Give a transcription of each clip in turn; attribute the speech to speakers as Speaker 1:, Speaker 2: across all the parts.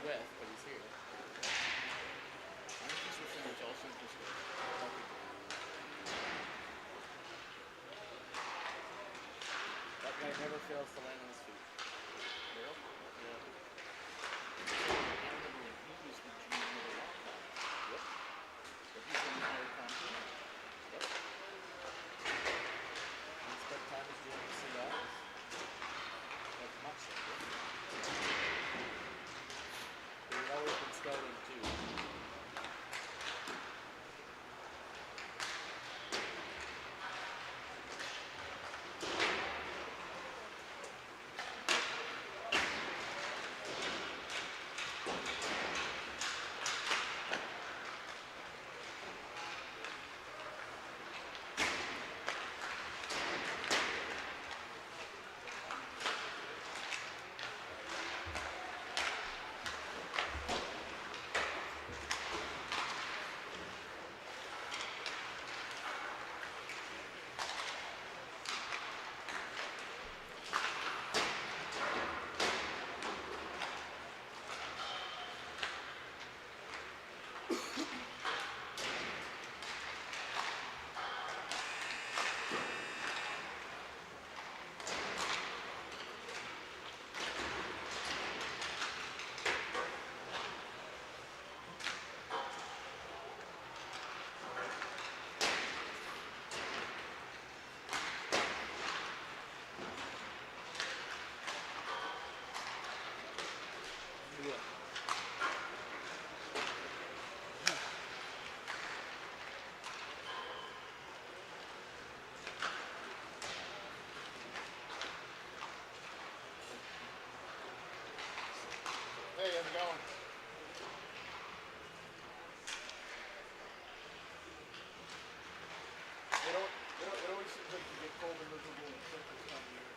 Speaker 1: with, but he's here. Yankees will finish all San Francisco. That guy never fails to land on his feet. Daryl? Yeah. I remember when he was the GM of the Wildcat. Yep. But he's in the higher company. Yep. He spent time as GM of Seattle. That's much simpler. But he's always been scouting too. Hey, how's it going? It always seems like you get cold and miserable and sick this time of year.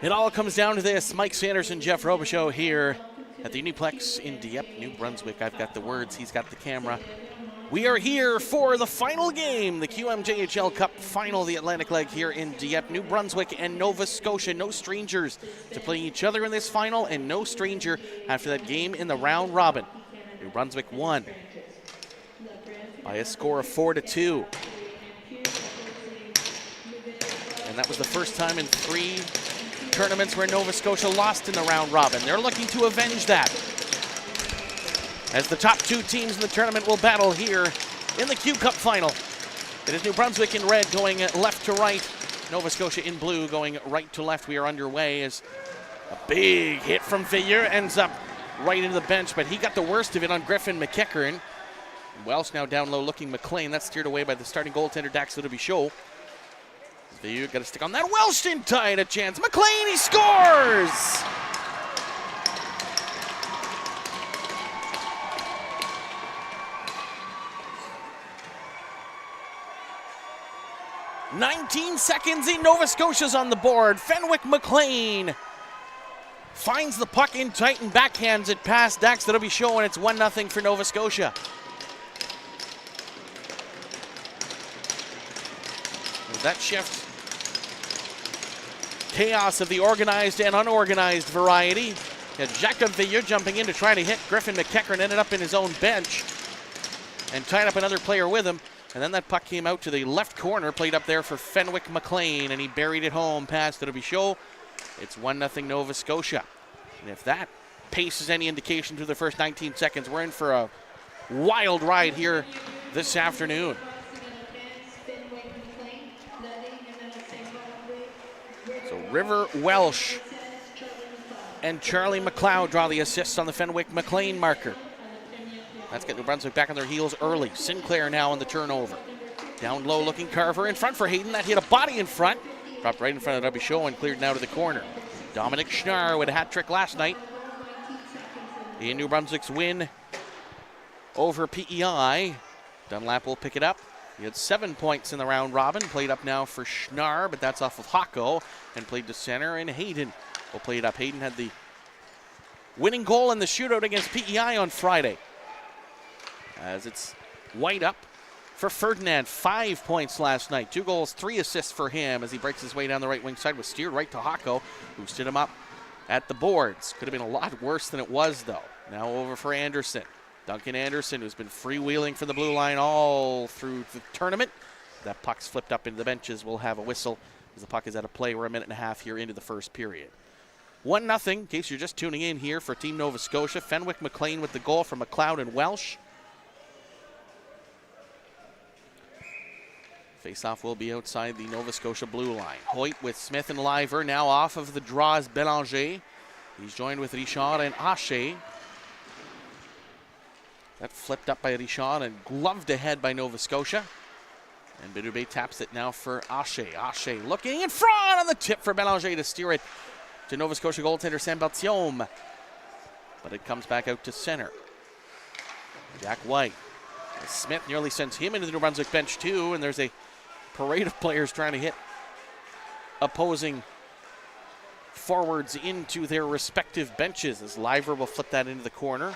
Speaker 1: It all comes down to this. Mike Sanders and Jeff Robichaux here at the Uniplex in Dieppe, New Brunswick. I've got the words, he's got the camera. We are here for the final game, the QMJHL Cup final, the Atlantic leg here in Dieppe, New Brunswick and Nova Scotia. No strangers to playing each other in this final, and no stranger after that game in the round robin. New Brunswick won by a score of 4-2. And that was the first time in 3 tournaments where Nova Scotia lost in the round robin. They're looking to avenge that, as the top 2 teams in the tournament will battle here in the Q Cup final. It is New Brunswick in red going left to right, Nova Scotia in blue going right to left. We are underway as a big hit from Veilleux ends up right into the bench, but he got the worst of it on Griffin McEachern. Welsh now down low looking McLean. That's steered away by the starting goaltender Dax Ludovichot. Veilleux got to stick on that. Welsh didn't tie it a chance. McLean, he scores! "19 seconds in, Nova Scotia's on the board. Fenwick McLean finds the puck in tight and backhands it past Dax Ludovichot, and it's 1-0 for Nova Scotia. With that shift, chaos of the organized and unorganized variety. And Jacob Veilleux jumping in to try to hit Griffin McEachern, ended up in his own bench and tied up another player with him. And then that puck came out to the left corner, played up there for Fenwick McLean, and he buried it home past Ludovichot. It's 1-0 Nova Scotia. And if that pace is any indication through the first 19 seconds, we're in for a wild ride here this afternoon. So River Welsh and Charlie McLeod draw the assists on the Fenwick McLean marker. Let's get New Brunswick back on their heels early. Sinclair now on the turnover. Down low looking Carver in front for Hayden. That hit a body in front. Dropped right in front of Ludovichot and cleared now to the corner. Dominic Schnarr with a hat trick last night in New Brunswick's win over PEI. Dunlap will pick it up. He had 7 points in the round robin. Played up now for Schnarr, but that's off of Hocko and played to center. And Hayden will play it up. Hayden had the winning goal in the shootout against PEI on Friday. As it's White up for Ferdinand. 5 points last night. 2 goals, 3 assists for him as he breaks his way down the right wing side. Was steered right to Hocko, who stood him up at the boards. Could have been a lot worse than it was, though. Now over for Anderson. Duncan Anderson, who's been freewheeling for the blue line all through the tournament. That puck's flipped up into the benches. We'll have a whistle as the puck is out of play. We're a minute and a half here into the first period. 1-0, in case you're just tuning in here for Team Nova Scotia. Fenwick McLean with the goal from McLeod and Welsh. Face-off will be outside the Nova Scotia blue line. Hoyt with Smith and Liver. Now off of the draw is Bélanger. He's joined with Richard and Haché. That flipped up by Richard and gloved ahead by Nova Scotia. And Bidubé taps it now for Haché. Haché looking in front on the tip for Bélanger to steer it to Nova Scotia goaltender Saint-Barthélemy. But it comes back out to center. Jack White. Smith nearly sends him into the New Brunswick bench too, and there's a parade of players trying to hit opposing forwards into their respective benches as Liver will flip that into the corner.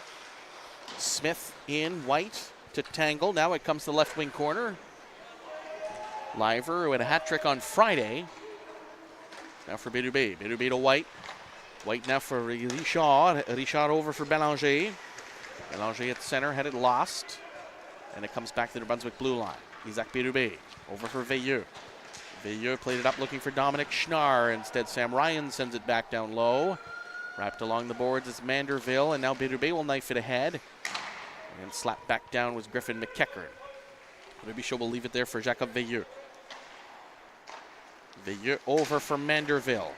Speaker 1: Smith in, White to tangle. Now it comes to the left wing corner. Liver, who had a hat trick on Friday. Now for Bidubé. Bidubé to White. White now for Richard. Richard over for Bélanger. Bélanger at center, had it lost. And it comes back to the New Brunswick blue line. Isaac Bidubé over for Veilleux. Veilleux played it up looking for Dominic Schnarr. Instead, Sam Ryan sends it back down low. Wrapped along the boards is Manderville, and now Bidubé will knife it ahead. And slapped back down was Griffin McEachern. Ludovichot will leave it there for Jacob Veilleux. Veilleux over for Manderville.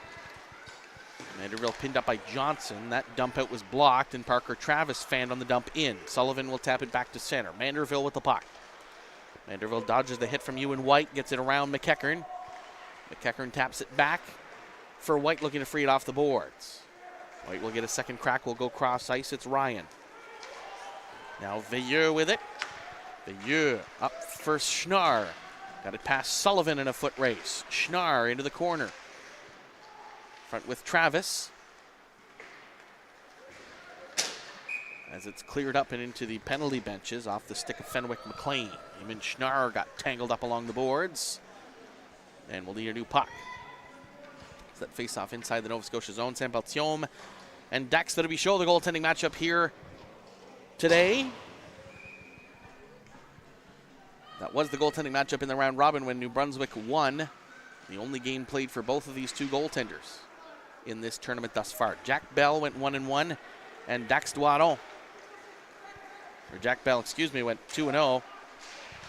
Speaker 1: Manderville pinned up by Johnson. That dump out was blocked, and Parker Travis fanned on the dump in. Sullivan will tap it back to center. Manderville with the puck. Manderville dodges the hit from Ewan White, gets it around McEachern. McEachern taps it back for White, looking to free it off the boards. White will get a second crack, will go cross ice. It's Ryan. Now Veilleux with it. Veilleux up for Schnarr.
Speaker 2: Got it past Sullivan in a foot race. Schnarr into the corner. Front with Travis. As it's cleared up and into the penalty benches off the stick of Fenwick McLean. Even Schnarr got tangled up along the boards. And we'll need a new puck. As that face-off inside the Nova Scotia zone. Saint-Barthélemy and Dax that'll be show the goaltending matchup here today. That was the goaltending matchup in the round robin when New Brunswick won. The only game played for both of these two goaltenders in this tournament thus far. Jack Bell went 1-1, and Dax Doiron, or Jack Bell, excuse me, went 2-0,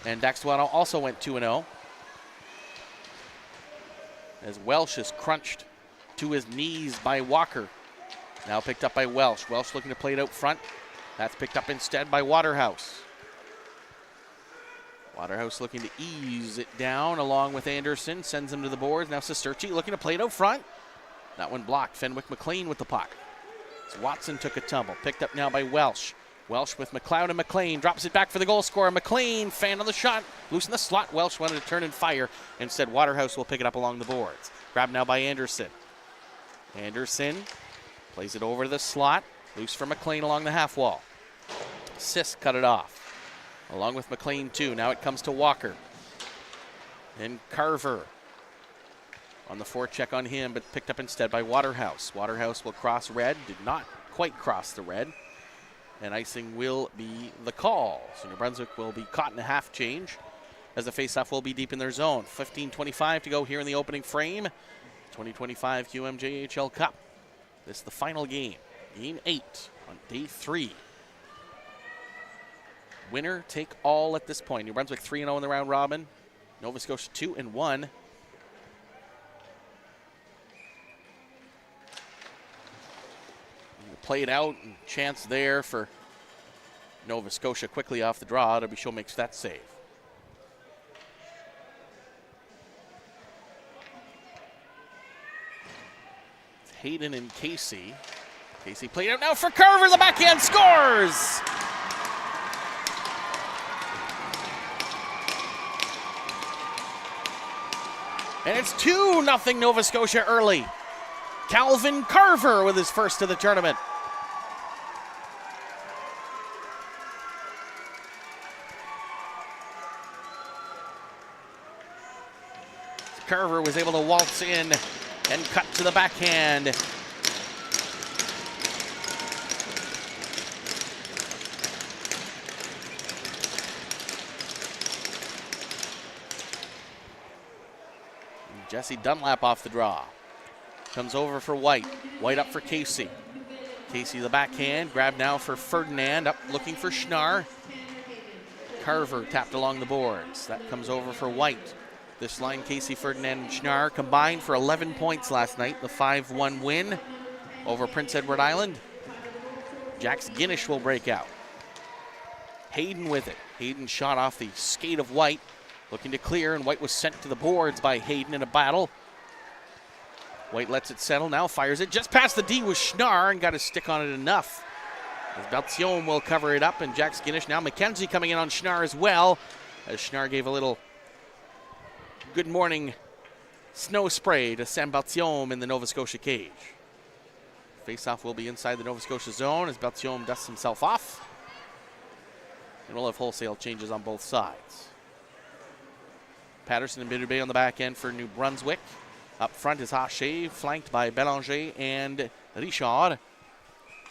Speaker 2: and Dax Doiron also went 2-0. As Welsh is crunched to his knees by Walker. Now picked up by Welsh. Welsh looking to play it out front. That's picked up instead by Waterhouse. Waterhouse looking to ease it down along with Anderson. Sends him to the boards. Now Sesterci looking to play it out front. That one blocked. Fenwick McLean with the puck. So Watson took a tumble. Picked up now by Welsh. Welsh with McLeod and McLean. Drops it back for the goal scorer. McLean fan on the shot. Loose in the slot. Welsh wanted to turn and fire. Instead, Waterhouse will pick it up along the boards. Grabbed now by Anderson. Anderson plays it over to the slot. Loose for McLean along the half wall. Sisk cut it off. Along with McLean too. Now it comes to Walker. And Carver on the forecheck on him, but picked up instead by Waterhouse. Waterhouse will cross red. Did not quite cross the red. And icing will be the call. So New Brunswick will be caught in a half change as the faceoff will be deep in their zone. 15:25 to go here in the opening frame. 2025 QMJHL Cup. This is the final game. Game 8 on day 3. Winner take all at this point. New Brunswick 3-0 in the round robin. Nova Scotia 2-1. Play it out, and chance there for Nova Scotia quickly off the draw. Derbyshire makes that save. It's Hayden and Casey. Casey played out now for Carver. The backhand scores! And it's 2-0 Nova Scotia early. Calvin Carver with his first of the tournament. Carver was able to waltz in and cut to the backhand. Jesse Dunlap off the draw. Comes over for White. White up for Casey. Casey the backhand. Grab now for Ferdinand. Up looking for Schnarr. Carver tapped along the boards. That comes over for White. This line, Casey, Ferdinand, and Schnarr combined for 11 points last night. The 5-1 win over Prince Edward Island. Jax Guinness will break out. Hayden with it. Hayden shot off the skate of White. Looking to clear, and White was sent to the boards by Hayden in a battle. White lets it settle, now fires it just past the D with Schnarr and got his stick on it enough. As Belzion will cover it up, and Jax Guinness. Now McKenzie coming in on Schnarr as well, as Schnarr gave a little good morning snow spray to Saint-Barthélemy in the Nova Scotia cage. Faceoff will be inside the Nova Scotia zone as Belzion dusts himself off. And we'll have wholesale changes on both sides. Patterson and Bitterbay on the back end for New Brunswick. Up front is Haché, flanked by Belanger and Richard.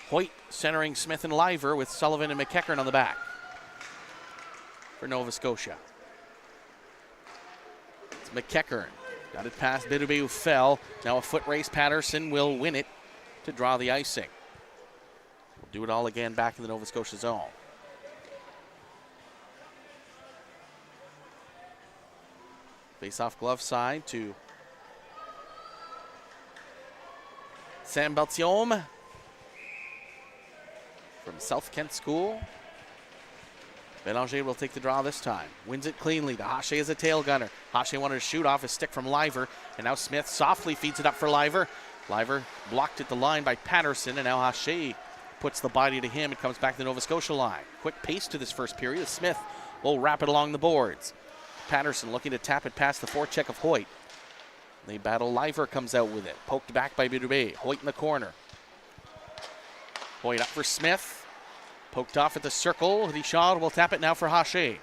Speaker 2: Hoyt centering Smith and Liver with Sullivan and McEachern on the back for Nova Scotia. It's McEachern. Got it past Bitterbay, who fell. Now a foot race. Patterson will win it to draw the icing. We'll do it all again back in the Nova Scotia zone. Face-off glove side to Saint-Barthélemy from South Kent School. Belanger will take the draw this time. Wins it cleanly to Haché as a tail gunner. Haché wanted to shoot off his stick from Liver, and now Smith softly feeds it up for Liver. Liver blocked at the line by Patterson, and now Haché puts the body to him. It comes back to the Nova Scotia line. Quick pace to this first period. Smith will wrap it along the boards. Patterson looking to tap it past the forecheck of Hoyt. They battle. Liver comes out with it. Poked back by Bidube. Hoyt in the corner. Hoyt up for Smith. Poked off at the circle. Richard will tap it now for Haché.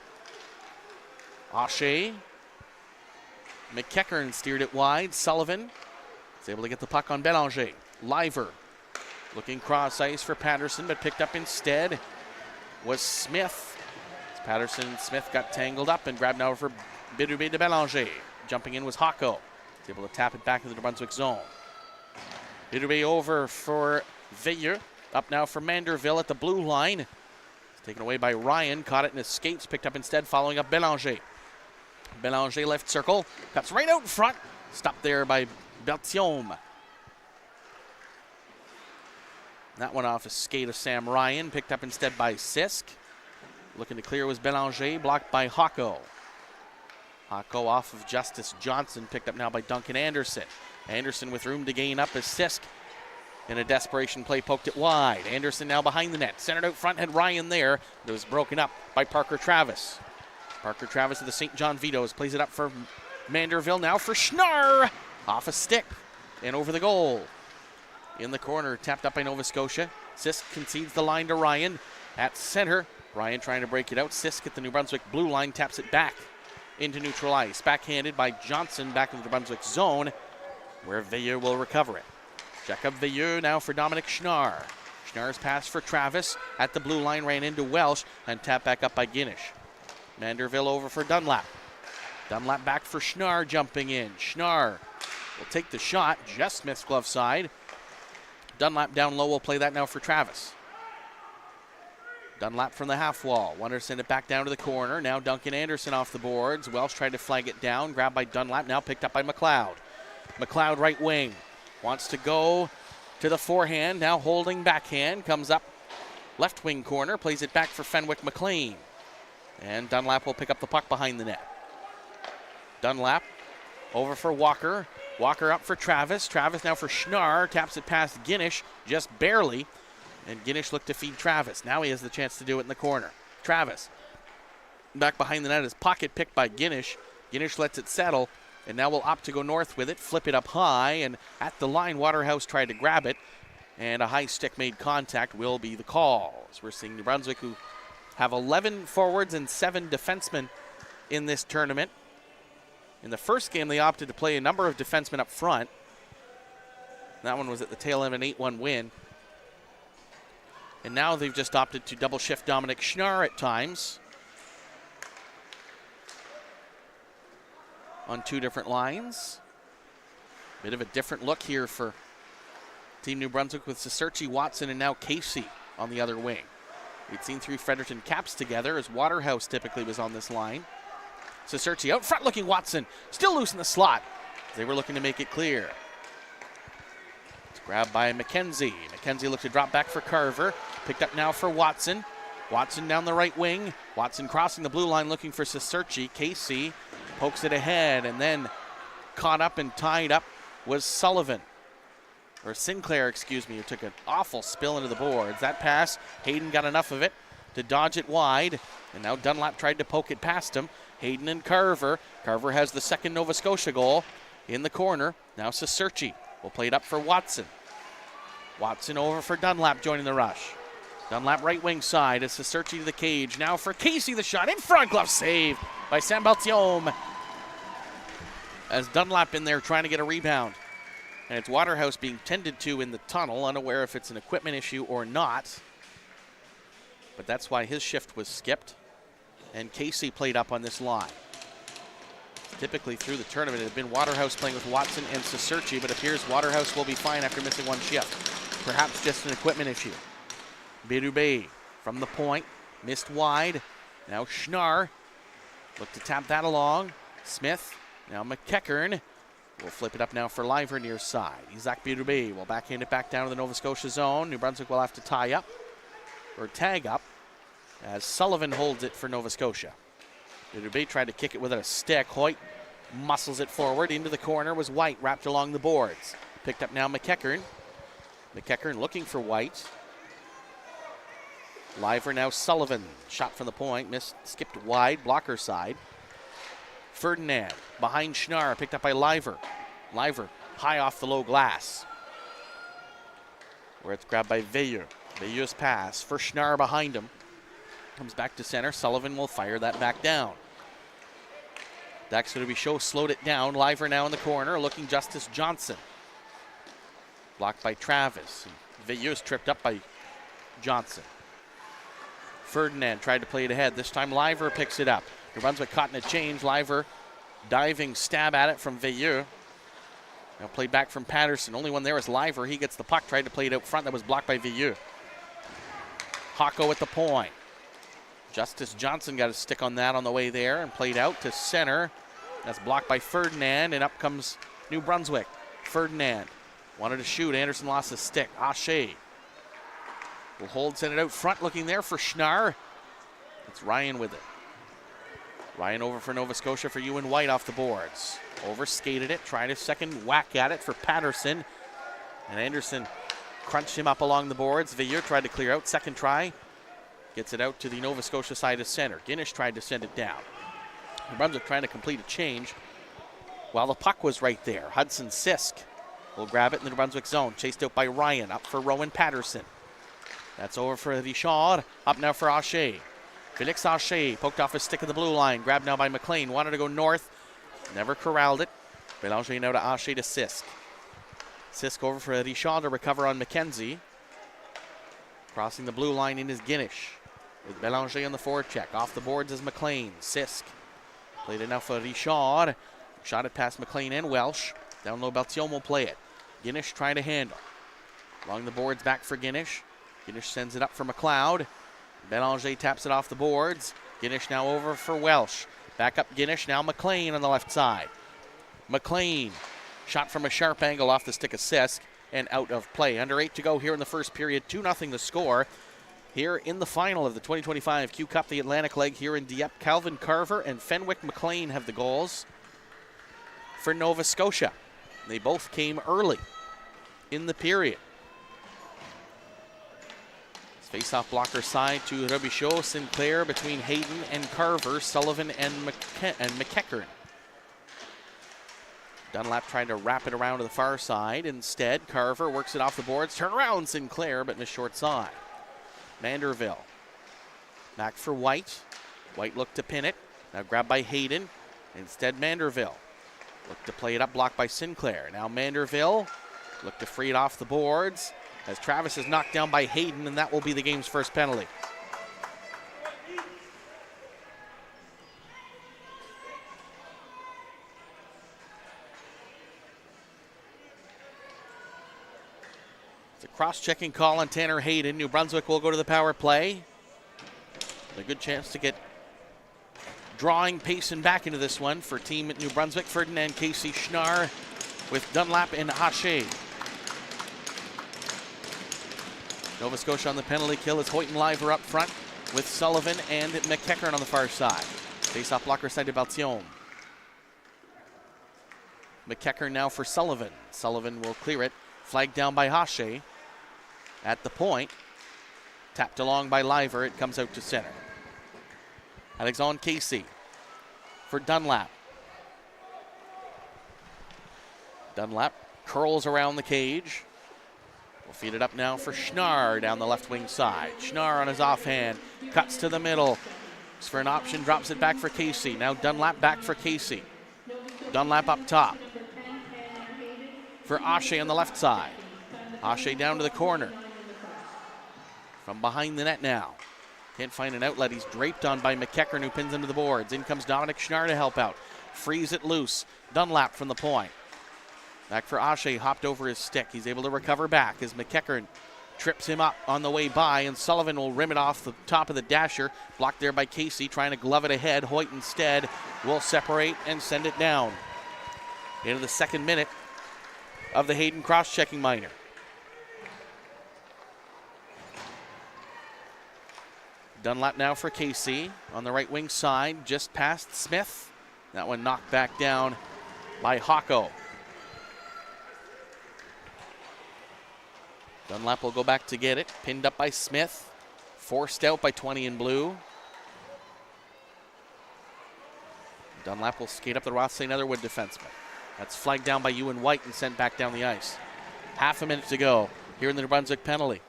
Speaker 2: Haché. McEachern steered it wide. Sullivan is able to get the puck on Bélanger. Liver looking cross ice for Patterson, but picked up instead was Smith. As Patterson and Smith got tangled up and grabbed now for Bidube de Bélanger. Jumping in was Hako. He's able to tap it back into the New Brunswick zone. Bidube over for Veilleux. Up now for Manderville at the blue line. It's taken away by Ryan. Caught it in his skates. Picked up instead following up Bélanger. Bélanger left circle. Cuts right out in front. Stopped there by Bertiome. That one off a skate of Sam Ryan. Picked up instead by Sisk. Looking to clear was Bélanger. Blocked by Hako. Hako off of Justice Johnson. Picked up now by Duncan Anderson. Anderson with room to gain up as Sisk in a desperation play poked it wide. Anderson now behind the net. Centered out front, had Ryan there. It was broken up by Parker Travis. Parker Travis of the St. John Vitoes plays it up for Manderville. Now for Schnarr. Off a stick and over the goal. In the corner, tapped up by Nova Scotia. Sisk concedes the line to Ryan at center. Ryan trying to break it out. Sisk at the New Brunswick blue line taps it back into neutral ice. Backhanded by Johnson back into the New Brunswick zone where Veilleux will recover it. Jacob Veilleux now for Dominic Schnarr. Schnarr's pass for Travis at the blue line ran into Welsh and tapped back up by Guinish. Manderville over for Dunlap. Dunlap back for Schnarr jumping in. Schnarr will take the shot, just Smith's glove side. Dunlap down low will play that now for Travis. Dunlap from the half wall. Want to send it back down to the corner. Now Duncan Anderson off the boards. Welsh tried to flag it down. Grabbed by Dunlap. Now picked up by McLeod. McLeod right wing. Wants to go to the forehand. Now holding backhand. Comes up left wing corner. Plays it back for Fenwick McLean. And Dunlap will pick up the puck behind the net. Dunlap over for Walker. Walker up for Travis. Travis now for Schnarr. Taps it past Guinish, just barely. And Guinish looked to feed Travis. Now he has the chance to do it in the corner. Travis back behind the net is pocket picked by Guinish. Guinish lets it settle and now will opt to go north with it. Flip it up high, and at the line, Waterhouse tried to grab it. And a high stick made contact will be the call. As we're seeing New Brunswick, who have 11 forwards and 7 defensemen in this tournament. In the first game, they opted to play a number of defensemen up front. That one was at the tail end of an 8-1 win. And now they've just opted to double shift Dominic Schnarr at times on 2 different lines. Bit of a different look here for Team New Brunswick with Seserchi, Watson, and now Casey on the other wing. We'd seen 3 Fredericton Caps together as Waterhouse typically was on this line. Seserchi out front looking Watson, still loose in the slot. They were looking to make it clear. It's grabbed by McKenzie. McKenzie looked to drop back for Carver. Picked up now for Watson. Watson down the right wing. Watson crossing the blue line looking for Seserchi. Casey pokes it ahead and then caught up and tied up was Sullivan. Or Sinclair, excuse me, who took an awful spill into the boards. That pass, Hayden got enough of it to dodge it wide. And now Dunlap tried to poke it past him. Hayden and Carver. Carver has the second Nova Scotia goal in the corner. Now Seserchi will play it up for Watson. Watson over for Dunlap joining the rush. Dunlap right wing side as Seserchi to the cage. Now for Casey, the shot in front. Glove saved by Sam Beltiome. As Dunlap in there trying to get a rebound. And it's Waterhouse being tended to in the tunnel, unaware if it's an equipment issue or not. But that's why his shift was skipped. And Casey played up on this line. Typically through the tournament, it had been Waterhouse playing with Watson and Seserchi, but it appears Waterhouse will be fine after missing 1 shift. Perhaps just an equipment issue. Bidube from the point, missed wide. Now Schnarr, look to tap that along. Smith, now McEachern. We'll flip it up now for Liver near side. Isaac Bidube will backhand it back down to the Nova Scotia zone. New Brunswick will have to tie up, or tag up, as Sullivan holds it for Nova Scotia. Bidube tried to kick it with a stick. Hoyt muscles it forward. Into the corner was White, wrapped along the boards. Picked up now McEachern. McEachern looking for White. Liver now Sullivan. Shot from the point, missed, skipped wide, blocker side. Ferdinand behind Schnarr, picked up by Liver. Liver high off the low glass, where it's grabbed by Veilleux. Veilleux's pass for Schnarr behind him. Comes back to center. Sullivan will fire that back down. Dax Bichot slowed it down. Liver now in the corner, looking Justice Johnson. Blocked by Travis. Veilleux's tripped up by Johnson. Ferdinand tried to play it ahead. This time Liver picks it up. New Brunswick caught in a change. Liver diving stab at it from Veilleux. Now played back from Patterson. Only one there is Liver. He gets the puck. Tried to play it out front. That was blocked by Veilleux. Hocko at the point. Justice Johnson got a stick on that on the way there and played out to center. That's blocked by Ferdinand, and up comes New Brunswick. Ferdinand wanted to shoot. Anderson lost his stick. Haché will hold, send it out front, looking there for Schnarr. It's Ryan with it. Ryan over for Nova Scotia for Ewan White off the boards. Overskated it, tried a second whack at it for Patterson. And Anderson crunched him up along the boards. Veilleux tried to clear out, second try. Gets it out to the Nova Scotia side of center. Guinish tried to send it down. New Brunswick trying to complete a change while the puck was right there. Hudson Sisk will grab it in the New Brunswick zone. Chased out by Ryan, up for Rowan Patterson. That's over for Richard, up now for Haché. Felix Haché poked off his stick at the blue line. Grabbed now by McLean, wanted to go north. Never corralled it. Bélanger now to Haché to Sisk. Sisk over for Richard to recover on McKenzie. Crossing the blue line in is Guinish. With Bélanger on the forecheck. Off the boards is McLean. Sisk played it now for Richard. Shot it past McLean and Welsh. Down low, Beltium will play it. Guinish trying to handle. Along the boards, back for Guinish. Guinish sends it up for McLeod. Bélanger taps it off the boards. Guinish now over for Welsh. Back up Guinish, now McLean on the left side. McLean, shot from a sharp angle off the stick of Sisk and out of play. Under 8 to go here in the first period, 2-0 the score. Here in the final of the 2025 Q Cup, the Atlantic leg here in Dieppe, Calvin Carver and Fenwick McLean have the goals for Nova Scotia. They both came early in the period. Face-off blocker side to Robichaud, Sinclair between Hayden and Carver, Sullivan and McEachern. Dunlap trying to wrap it around to the far side. Instead, Carver works it off the boards. Turn around, Sinclair, but missed short side. Manderville. Back for White. White looked to pin it. Now grabbed by Hayden. Instead, Manderville. Looked to play it up, blocked by Sinclair. Now Manderville looked to free it off the boards as Travis is knocked down by Hayden, and that will be the game's first penalty. It's a cross-checking call on Tanner Hayden. New Brunswick will go to the power play. A good chance to get drawing pace and back into this one for team at New Brunswick. Ferdinand, Casey, Schnarr with Dunlap and Haché. Nova Scotia on the penalty kill is Hoyt and Liver up front with Sullivan and McEachern on the far side. Face-off blocker side to Beltium. McEachern now for Sullivan. Sullivan will clear it. Flagged down by Haché. At the point. Tapped along by Liver. It comes out to center. Alexandre Casey for Dunlap. Dunlap curls around the cage. We'll feed it up now for Schnarr down the left wing side. Schnarr on his offhand, cuts to the middle. Looks for an option, drops it back for Casey. Now Dunlap back for Casey. Dunlap up top for Haché on the left side. Haché down to the corner. From behind the net now. Can't find an outlet. He's draped on by McEachern, who pins him to the boards. In comes Dominic Schnarr to help out. Frees it loose. Dunlap from the point. Back for Haché, hopped over his stick. He's able to recover back as McEachern trips him up on the way by, and Sullivan will rim it off the top of the dasher. Blocked there by Casey, trying to glove it ahead. Hoyt instead will separate and send it down. Into the second minute of the Hayden cross-checking minor. Dunlap now for Casey on the right wing side, just past Smith. That one knocked back down by Hocko. Dunlap will go back to get it, pinned up by Smith, forced out by 20 in blue. Dunlap will skate up the Ross St. Netherwood defenseman. That's flagged down by Ewan White and sent back down the ice. Half a minute to go here in the New Brunswick penalty.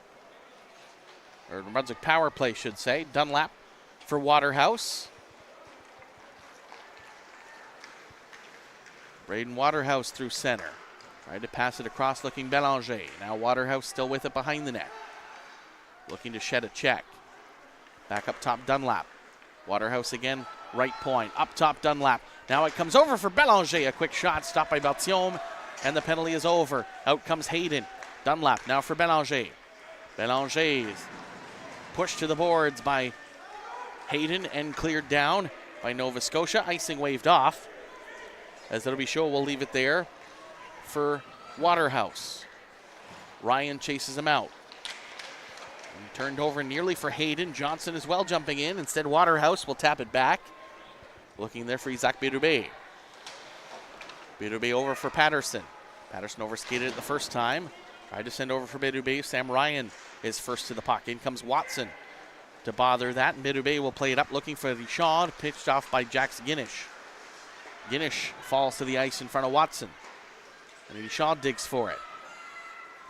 Speaker 2: Or New Brunswick power play, should say. Dunlap for Waterhouse. Braden Waterhouse through center. Tried to pass it across, looking Belanger. Now Waterhouse still with it behind the net. Looking to shed a check. Back up top, Dunlap. Waterhouse again, right point. Up top, Dunlap. Now it comes over for Belanger. A quick shot stopped by Berthiaume, and the penalty is over. Out comes Hayden. Dunlap now for Belanger. Belanger is pushed to the boards by Hayden and cleared down by Nova Scotia. Icing waved off. As it'll be shown, we'll leave it there for Waterhouse. Ryan chases him out. And turned over nearly for Hayden. Johnson as well jumping in. Instead, Waterhouse will tap it back. Looking there for Isaac Berube. Berube over for Patterson. Patterson overskated it the first time. Tried to send over for Berube. Sam Ryan is first to the puck. In comes Watson to bother that. And Berube will play it up looking for Richard. Pitched off by Jax Guinish. Guinish falls to the ice in front of Watson. And Richard digs for it.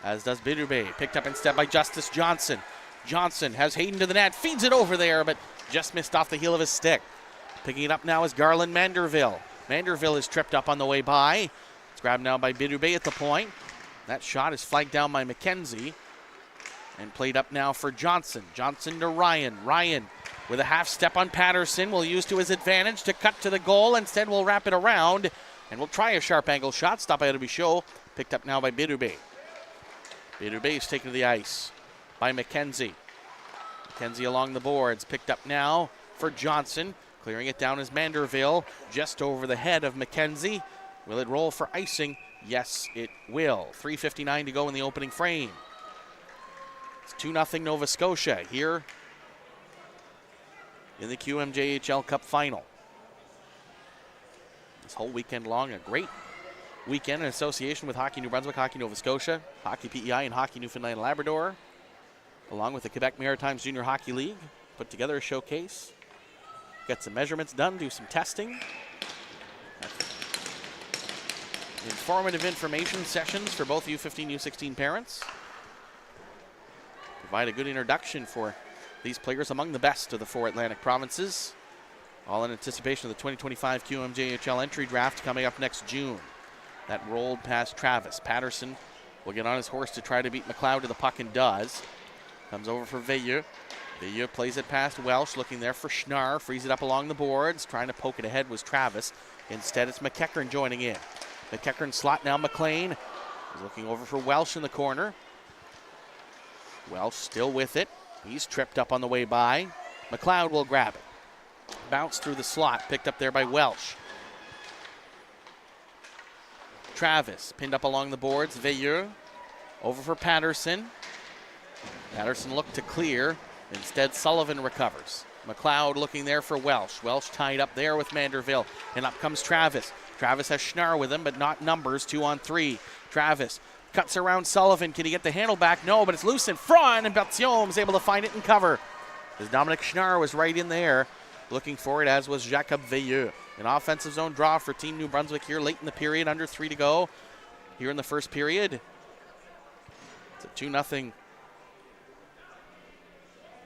Speaker 2: As does Berube. Picked up instead by Justice Johnson. Johnson has Hayden to the net. Feeds it over there, but just missed off the heel of his stick. Picking it up now is Garland Manderville. Manderville is tripped up on the way by. It's grabbed now by Berube at the point. That shot is flagged down by McKenzie. And played up now for Johnson. Johnson to Ryan. Ryan with a half step on Patterson will use to his advantage to cut to the goal. Instead, we'll wrap it around and we'll try a sharp angle shot. Stop out of show. Picked up now by Berube. Berube is taken to the ice by McKenzie. McKenzie along the boards. Picked up now for Johnson. Clearing it down is Manderville. Just over the head of McKenzie. Will it roll for icing? Yes, it will. 3:59 to go in the opening frame. It's 2-0 Nova Scotia here in the QMJHL Cup Final. This whole weekend long, a great weekend in association with Hockey New Brunswick, Hockey Nova Scotia, Hockey PEI, and Hockey Newfoundland and Labrador, along with the Quebec Maritimes Junior Hockey League. Put together a showcase. Get some measurements done, do some testing. Informative information sessions for both U15, U16 parents. Provide a good introduction for these players, among the best of the 4 Atlantic provinces. All in anticipation of the 2025 QMJHL entry draft coming up next June. That rolled past Travis. Patterson will get on his horse to try to beat McLeod to the puck and does. Comes over for Veilleux. Veilleux plays it past Welsh, looking there for Schnarr. Frees it up along the boards. Trying to poke it ahead was Travis. Instead, it's McEachern joining in. McEachern slot now McLean. He's looking over for Welsh in the corner. Welsh still with it. He's tripped up on the way by. McLeod will grab it. Bounce through the slot, picked up there by Welsh. Travis pinned up along the boards. Veilleux over for Patterson. Patterson looked to clear. Instead, Sullivan recovers. McLeod looking there for Welsh. Welsh tied up there with Manderville. And up comes Travis. Travis has Schnarr with him, but not numbers. 2-on-3. Travis cuts around Sullivan. Can he get the handle back? No, but it's loose in front, and Berthiaume is able to find it and cover. As Dominic Schnarr was right in there, looking for it, as was Jacob Veilleux. An offensive zone draw for Team New Brunswick here late in the period, under 3 to go. Here in the first period, it's a 2-0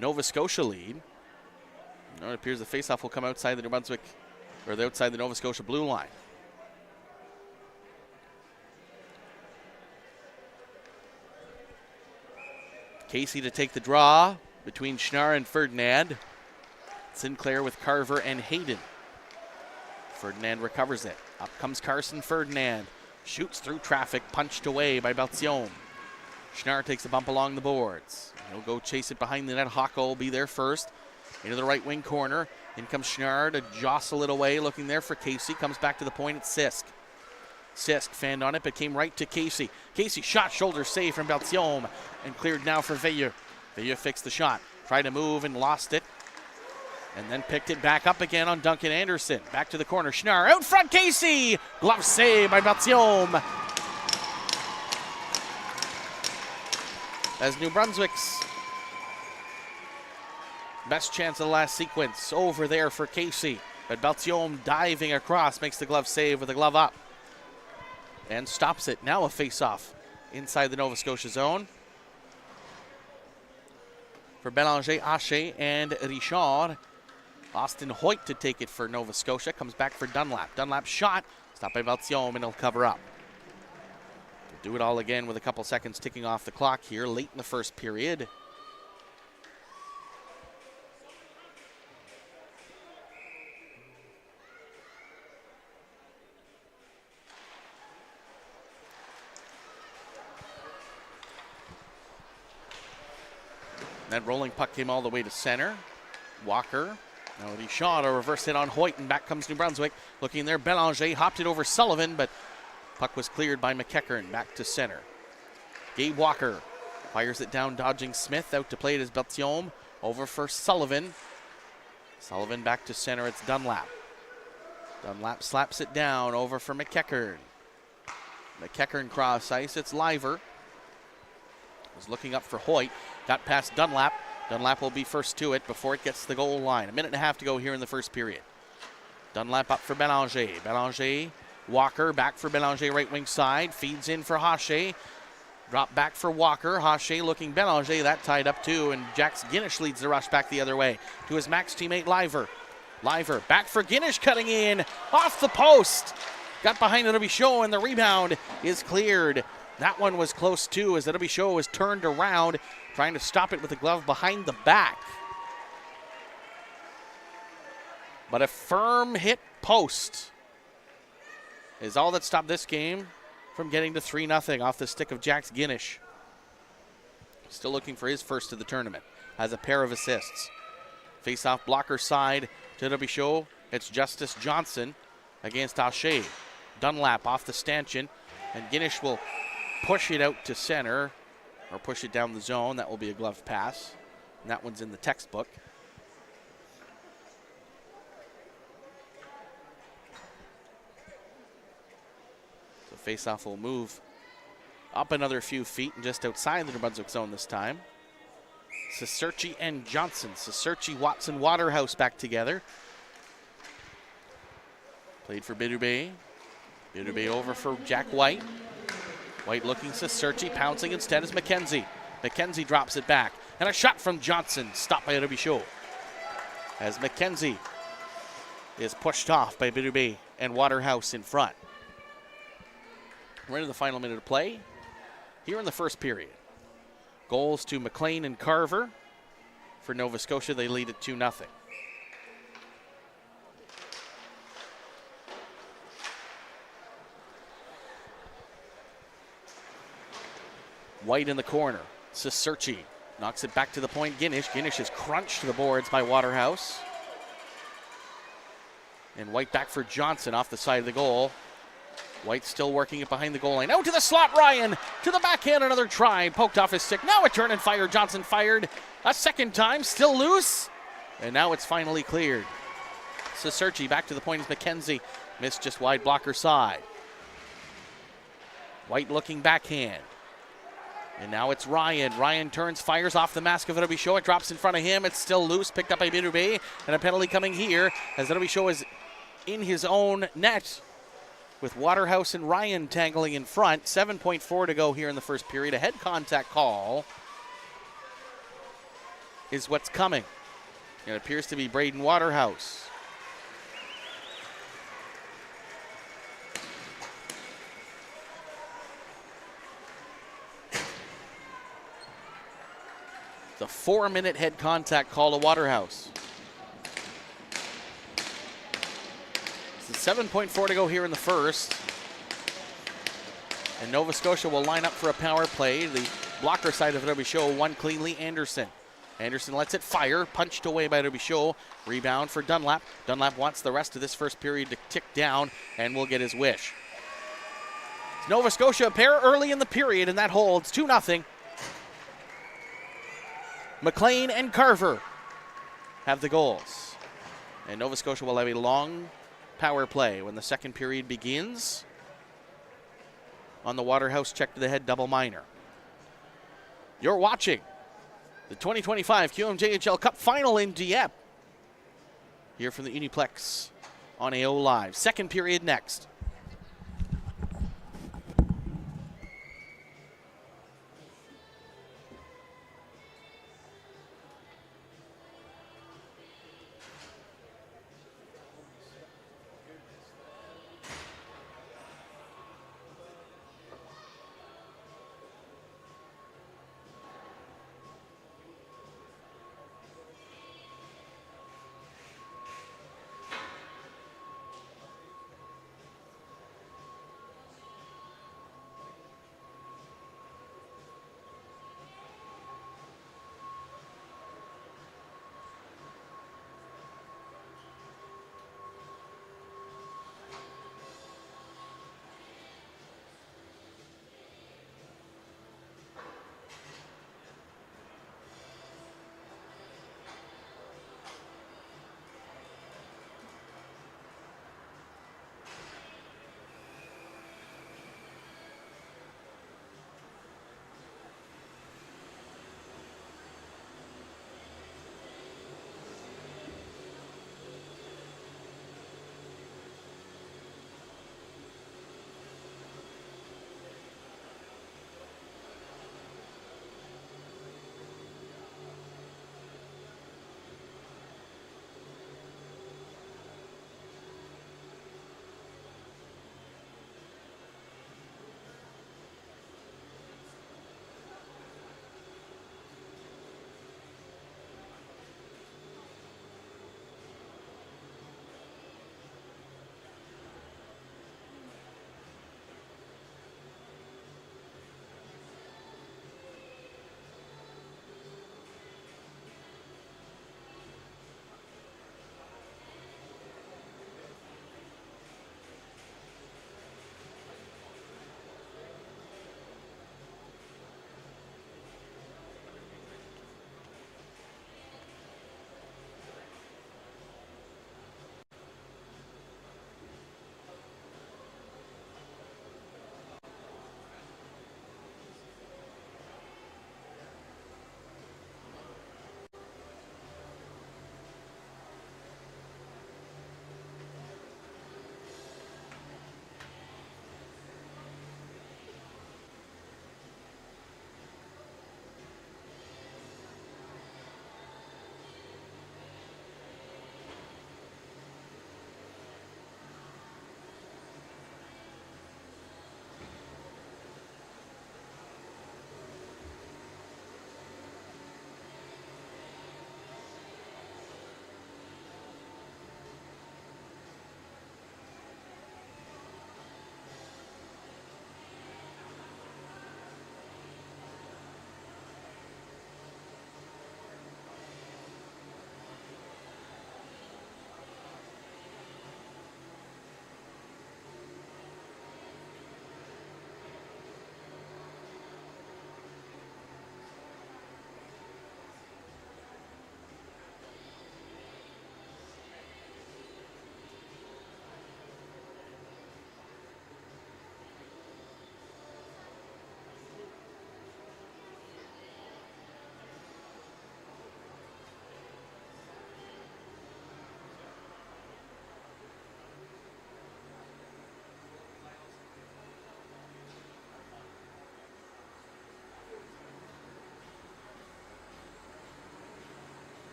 Speaker 2: Nova Scotia lead. It appears the faceoff will come outside the New Brunswick, or outside the Nova Scotia blue line. Casey to take the draw between Schnarr and Ferdinand. Sinclair with Carver and Hayden. Ferdinand recovers it. Up comes Carson Ferdinand. Shoots through traffic, punched away by Berthiaume. Schnarr takes a bump along the boards. He'll go chase it behind the net. Hocko will be there first. Into the right wing corner. In comes Schnarr to jostle it away. Looking there for Casey. Comes back to the point. It's Sisk. Sisk fanned on it, but came right to Casey. Casey shot, shoulder save from Berthiaume, and cleared now for Veilleux. Veilleux fixed the shot. Tried to move and lost it. And then picked it back up again on Duncan Anderson. Back to the corner. Schnarr out front. Casey. Glove save by Berthiaume. As New Brunswick's best chance of the last sequence over there for Casey. But Beltiome diving across makes the glove save with the glove up and stops it. Now a face-off inside the Nova Scotia zone for Bélanger, Haché, and Richard. Austin Hoyt to take it for Nova Scotia. Comes back for Dunlap. Dunlap shot. Stopped by Beltiome, and he'll cover up. We'll do it all again with a couple seconds ticking off the clock here late in the first period. That rolling puck came all the way to center. Walker. Now he shot a reverse hit on Hoyt, and back comes New Brunswick. Looking there, Bélanger hopped it over Sullivan, but puck was cleared by McEachern. Back to center. Gabe Walker fires it down, dodging Smith. Out to play it is Beltiome. Over for Sullivan. Sullivan back to center. It's Dunlap. Dunlap slaps it down. Over for McEachern. McEachern cross ice. It's Liver. Was looking up for Hoyt. Got past Dunlap. Dunlap will be first to it before it gets to the goal line. A minute and a half to go here in the first period. Dunlap up for Bélanger. Bélanger, Walker back for Bélanger, right wing side. Feeds in for Haché. Drop back for Walker. Haché looking Bélanger. That tied up too. And Jax Guinish leads the rush back the other way to his Max teammate Liver. Liver back for Guinish, cutting in off the post. Got behind the Robichaud, and the rebound is cleared. That one was close too, as the Robichaud was turned around, trying to stop it with the glove behind the back. But a firm hit post is all that stopped this game from getting to 3-0 off the stick of Jax Guinish. Still looking for his first of the tournament. Has a pair of assists. Face-off blocker side to Robichaud. It's Justice Johnson against Haché. Dunlap off the stanchion, and Guinish will push it out to center, or push it down the zone. That will be a glove pass. And that one's in the textbook. So face-off will move up another few feet and just outside the New Brunswick zone this time. Ciserci and Johnson. Ciserci, Watson, Waterhouse back together. Played for Bidourbet. Bidourbet over for Jack White. White looking Ciserci, pouncing instead is McKenzie. McKenzie drops it back. And a shot from Johnson, stopped by Robichaud. As McKenzie is pushed off by Bidourbet and Waterhouse in front. We're into the final minute of play here in the first period. Goals to McLean and Carver. For Nova Scotia, they lead at 2-0. White in the corner. Ciserci knocks it back to the point. Guinish is crunched to the boards by Waterhouse. And White back for Johnson off the side of the goal. White still working it behind the goal line. Out to the slot, Ryan. To the backhand, another try. Poked off his stick. Now a turn and fire. Johnson fired a second time. Still loose. And now it's finally cleared. Ciserci back to the point is McKenzie. Missed just wide blocker side. White looking backhand. And now it's Ryan. Ryan turns, fires off the mask of Robichaud. It drops in front of him. It's still loose, picked up by Bidourbet. And a penalty coming here as Robichaud is in his own net with Waterhouse and Ryan tangling in front. 7.4 to go here in the first period. A head contact call is what's coming. It appears to be Braden Waterhouse. The 4-minute head contact call to Waterhouse. So 7.4 to go here in the first. And Nova Scotia will line up for a power play. The blocker side of Robichaud won cleanly. Anderson. Anderson lets it fire. Punched away by Robichaud. Rebound for Dunlap. Dunlap wants the rest of this first period to tick down and will get his wish. Nova Scotia a pair early in the period, and that holds 2-0. McLean and Carver have the goals. And Nova Scotia will have a long power play when the second period begins. On the Waterhouse check to the head double minor. You're watching the 2025 QMJHL Cup Final in Dieppe. Here from the Uniplex on AO Live. Second period next.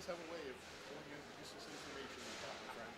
Speaker 1: always have a way of pulling in useless information and talking, friend.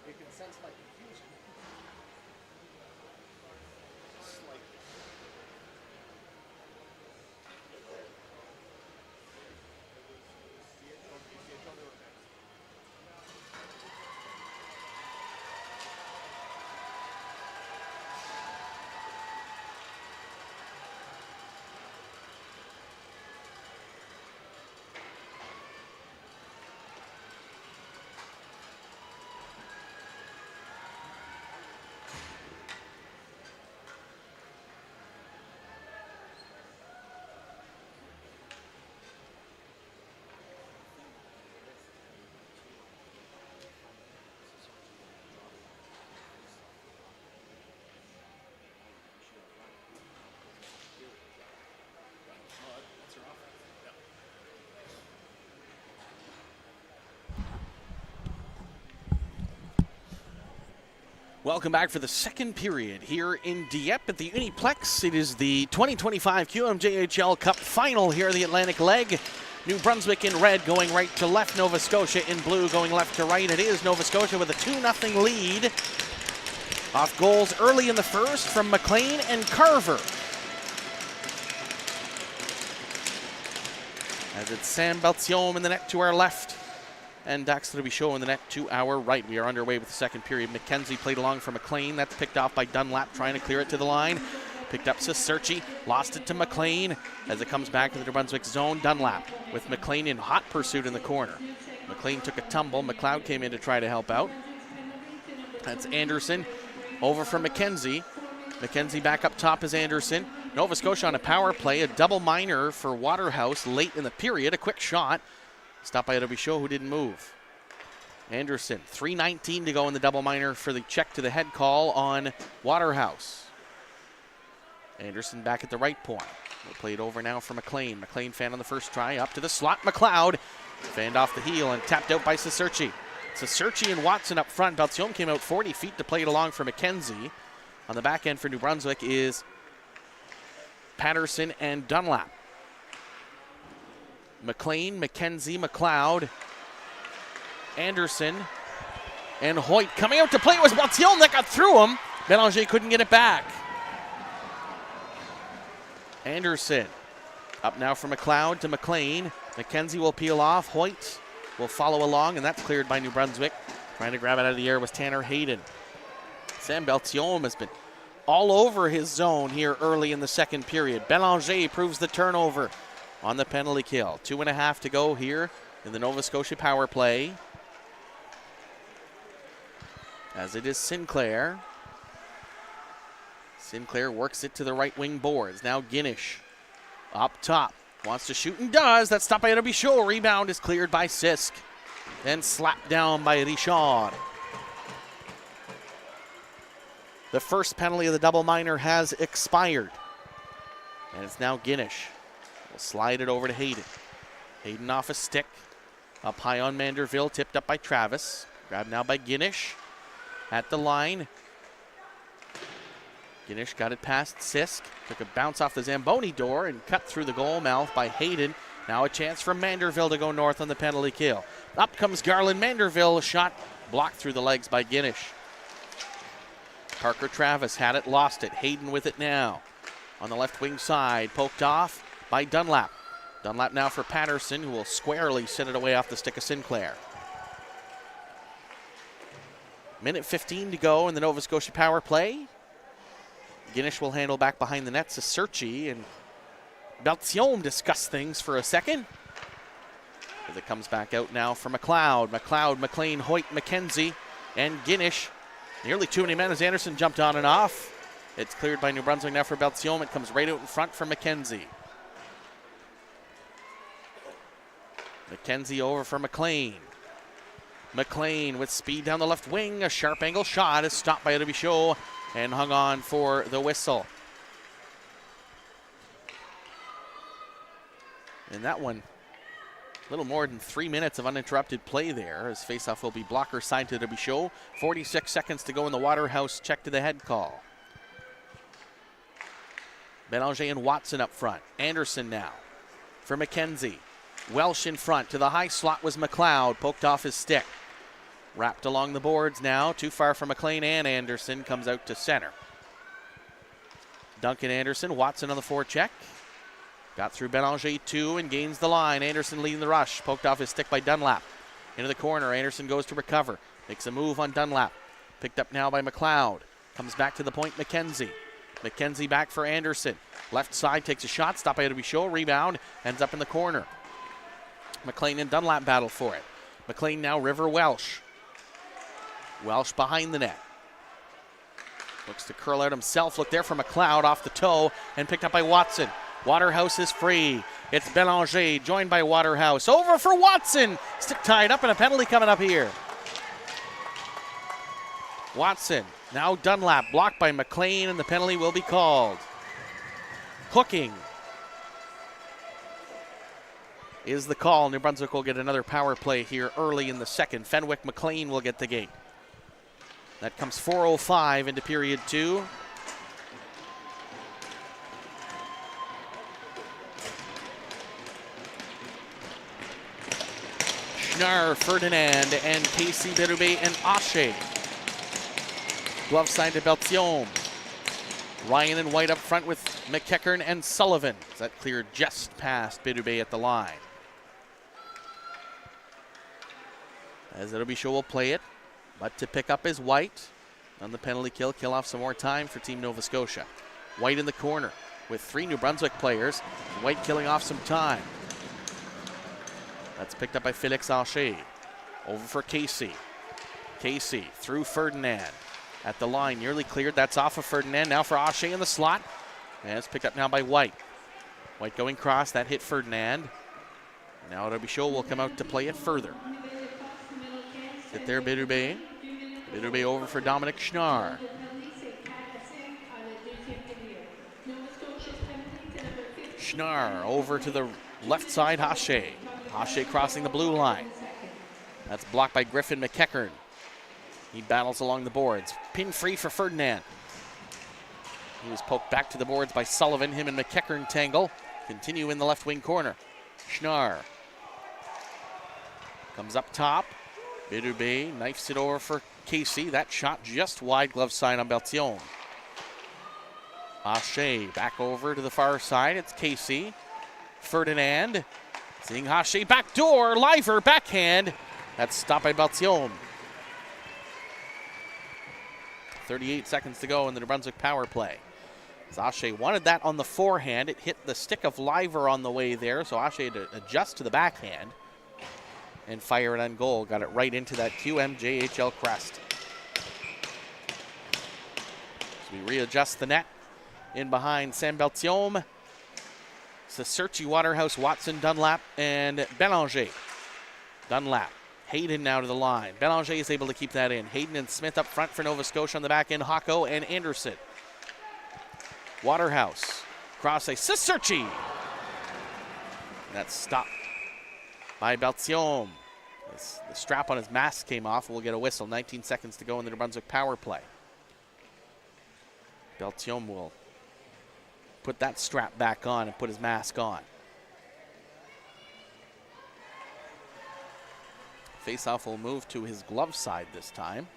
Speaker 1: You can sense my confusion. Slightly.
Speaker 2: Welcome back for the second period here in Dieppe at the Uniplex. It is the 2025 QMJHL Cup final here in the Atlantic leg. New Brunswick in red going right to left, Nova Scotia in blue going left to right. It is Nova Scotia with a 2-0 lead. Off goals early in the first from McLean and Carver. As it's Sam Beltiome in the net to our left. And Dax to be show in the net to our right. We are underway with the second period. McKenzie played along for McLean. That's picked off by Dunlap trying to clear it to the line. Picked up Cicerci, lost it to McLean as it comes back to the New Brunswick zone. Dunlap with McLean in hot pursuit in the corner. McLean took a tumble. McLeod came in to try to help out. That's Anderson over from McKenzie. McKenzie back up top is Anderson. Nova Scotia on a power play, a double minor for Waterhouse late in the period. A quick shot. Stopped by Adobe Show, who didn't move. Anderson, 3:19 to go in the double minor for the check to the head call on Waterhouse. Anderson back at the right point. We'll play it over now for McLean. McLean fan on the first try, up to the slot. McLeod fanned off the heel and tapped out by Cicerci. Cicerci and Watson up front. Beltiome came out 40 feet to play it along for McKenzie. On the back end for New Brunswick is Patterson and Dunlap. McLean, McKenzie, McLeod, Anderson, and Hoyt coming out to play. It was Beltiome that got through him. Belanger couldn't get it back. Anderson up now from McLeod to McLean. McKenzie will peel off. Hoyt will follow along, and that's cleared by New Brunswick. Trying to grab it out of the air was Tanner Hayden. Sam Beltiome has been all over his zone here early in the second period. Belanger proves the turnover on the penalty kill. 2.5 to go here in the Nova Scotia power play. As it is Sinclair. Sinclair works it to the right wing boards. Now Guinish up top. Wants to shoot and does. That's stopped by Adobe Show. Rebound is cleared by Sisk. Then slapped down by Richard. The first penalty of the double minor has expired. And it's now Guinish. We'll slide it over to Hayden. Hayden off a stick. Up high on Manderville, tipped up by Travis. Grabbed now by Guinish. At the line. Guinish got it past Sisk. Took a bounce off the Zamboni door and cut through the goal mouth by Hayden. Now a chance for Manderville to go north on the penalty kill. Up comes Garland. Manderville, a shot blocked through the legs by Guinish. Parker Travis had it, lost it. Hayden with it now. On the left wing side, poked off by Dunlap. Dunlap now for Patterson, who will squarely send it away off the stick of Sinclair. Minute 15 to go in the Nova Scotia power play. Guinish will handle back behind the net to Searchy, and Beltiome discuss things for a second. As it comes back out now for McLeod. McLeod, McLean, Hoyt, McKenzie, and Guinish. Nearly too many men as Anderson jumped on and off. It's cleared by New Brunswick now for Beltiome. It comes right out in front for McKenzie. McKenzie over for McLean. McLean with speed down the left wing. A sharp angle shot is stopped by Adebichot and hung on for the whistle. And that one, a little more than 3 minutes of uninterrupted play there, as faceoff will be blocker side to Adebichot. 46 seconds to go in the Waterhouse check to the head call. Bélanger and Watson up front. Anderson now for McKenzie. Welsh in front. To the high slot was McLeod. Poked off his stick. Wrapped along the boards now. Too far for McLean and Anderson. Comes out to center. Duncan Anderson. Watson on the forecheck. Got through Bélanger 2 and gains the line. Anderson leading the rush. Poked off his stick by Dunlap. Into the corner. Anderson goes to recover. Makes a move on Dunlap. Picked up now by McLeod. Comes back to the point. McKenzie. McKenzie back for Anderson. Left side takes a shot. Stopped by Adebichot. Rebound. Ends up in the corner. McLean and Dunlap battle for it. McLean now River Welsh. Welsh behind the net. Looks to curl out himself. Look there for McLeod off the toe and picked up by Watson. Waterhouse is free. It's Bélanger joined by Waterhouse. Over for Watson. Stick tied up and a penalty coming up here. Watson. Now Dunlap blocked by McLean and the penalty will be called. Hooking is the call. New Brunswick will get another power play here early in the second. Fenwick McLean will get the gate. That comes 4:05 into period 2. Schnarr, Ferdinand, and Casey Berube and Ashe. Glove side to Beltiome. Ryan and White up front with McEachern and Sullivan. That cleared just past Berube at the line. As Adebichot will play it, but to pick up is White on the penalty kill off some more time for Team Nova Scotia. White in the corner with 3 New Brunswick players. White killing off some time. That's picked up by Felix Ashe. Over for Casey. Casey through Ferdinand. At the line, nearly cleared. That's off of Ferdinand. Now for Ashe in the slot. And it's picked up now by White. White going cross. That hit Ferdinand. Now Adebichot will come out to play it further. Sit there, Berube. Berube over for Dominic Schnarr. Schnarr over to the left side, Ashe. Ashe crossing the blue line. That's blocked by Griffin McEachern. He battles along the boards. Pin free for Ferdinand. He was poked back to the boards by Sullivan. Him and McEachern tangle. Continue in the left wing corner. Schnarr comes up top. Berube knifes it over for Casey. That shot just wide, glove side on Beltiome. Ashe back over to the far side. It's Casey. Ferdinand. Seeing Ashe back door. Liver backhand. That's stopped by Beltiome. 38 seconds to go in the New Brunswick power play. Ashe wanted that on the forehand. It hit the stick of Liver on the way there, so Ashe had to adjust to the backhand and fire it on goal. Got it right into that QMJHL crest. So we readjust the net in behind Sam Beltiome. Searchy, Waterhouse, Watson, Dunlap, and Bélanger. Dunlap. Hayden now to the line. Bélanger is able to keep that in. Hayden and Smith up front for Nova Scotia on the back end. Hocko and Anderson. Waterhouse. Cross a Searchy. That's stopped by Beltiome. The strap on his mask came off. We'll get a whistle. 19 seconds to go in the New Brunswick power play. Beltiome will put that strap back on and put his mask on. Faceoff will move to his glove side this time.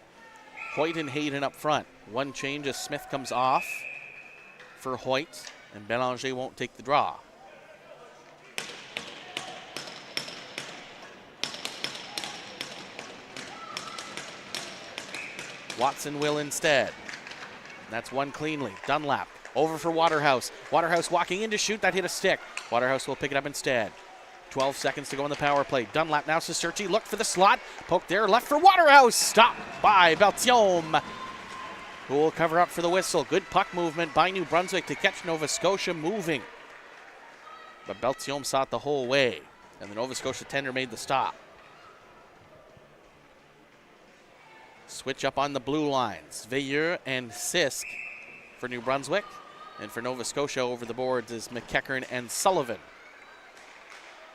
Speaker 2: Hoyt and Hayden up front. One change as Smith comes off for Hoyt, and Bélanger won't take the draw. Watson will instead. That's one cleanly. Dunlap over for Waterhouse. Waterhouse walking in to shoot. That hit a stick. Waterhouse will pick it up instead. 12 seconds to go in the power play. Dunlap now. Ciserci looked for the slot. Poke there. Left for Waterhouse. Stopped by Beltiome, who will cover up for the whistle. Good puck movement by New Brunswick to catch Nova Scotia moving. But Beltiome saw it the whole way, and the Nova Scotia tender made the stop. Switch up on the blue lines. Veilleux and Sisk for New Brunswick. And for Nova Scotia over the boards is McEachern and Sullivan.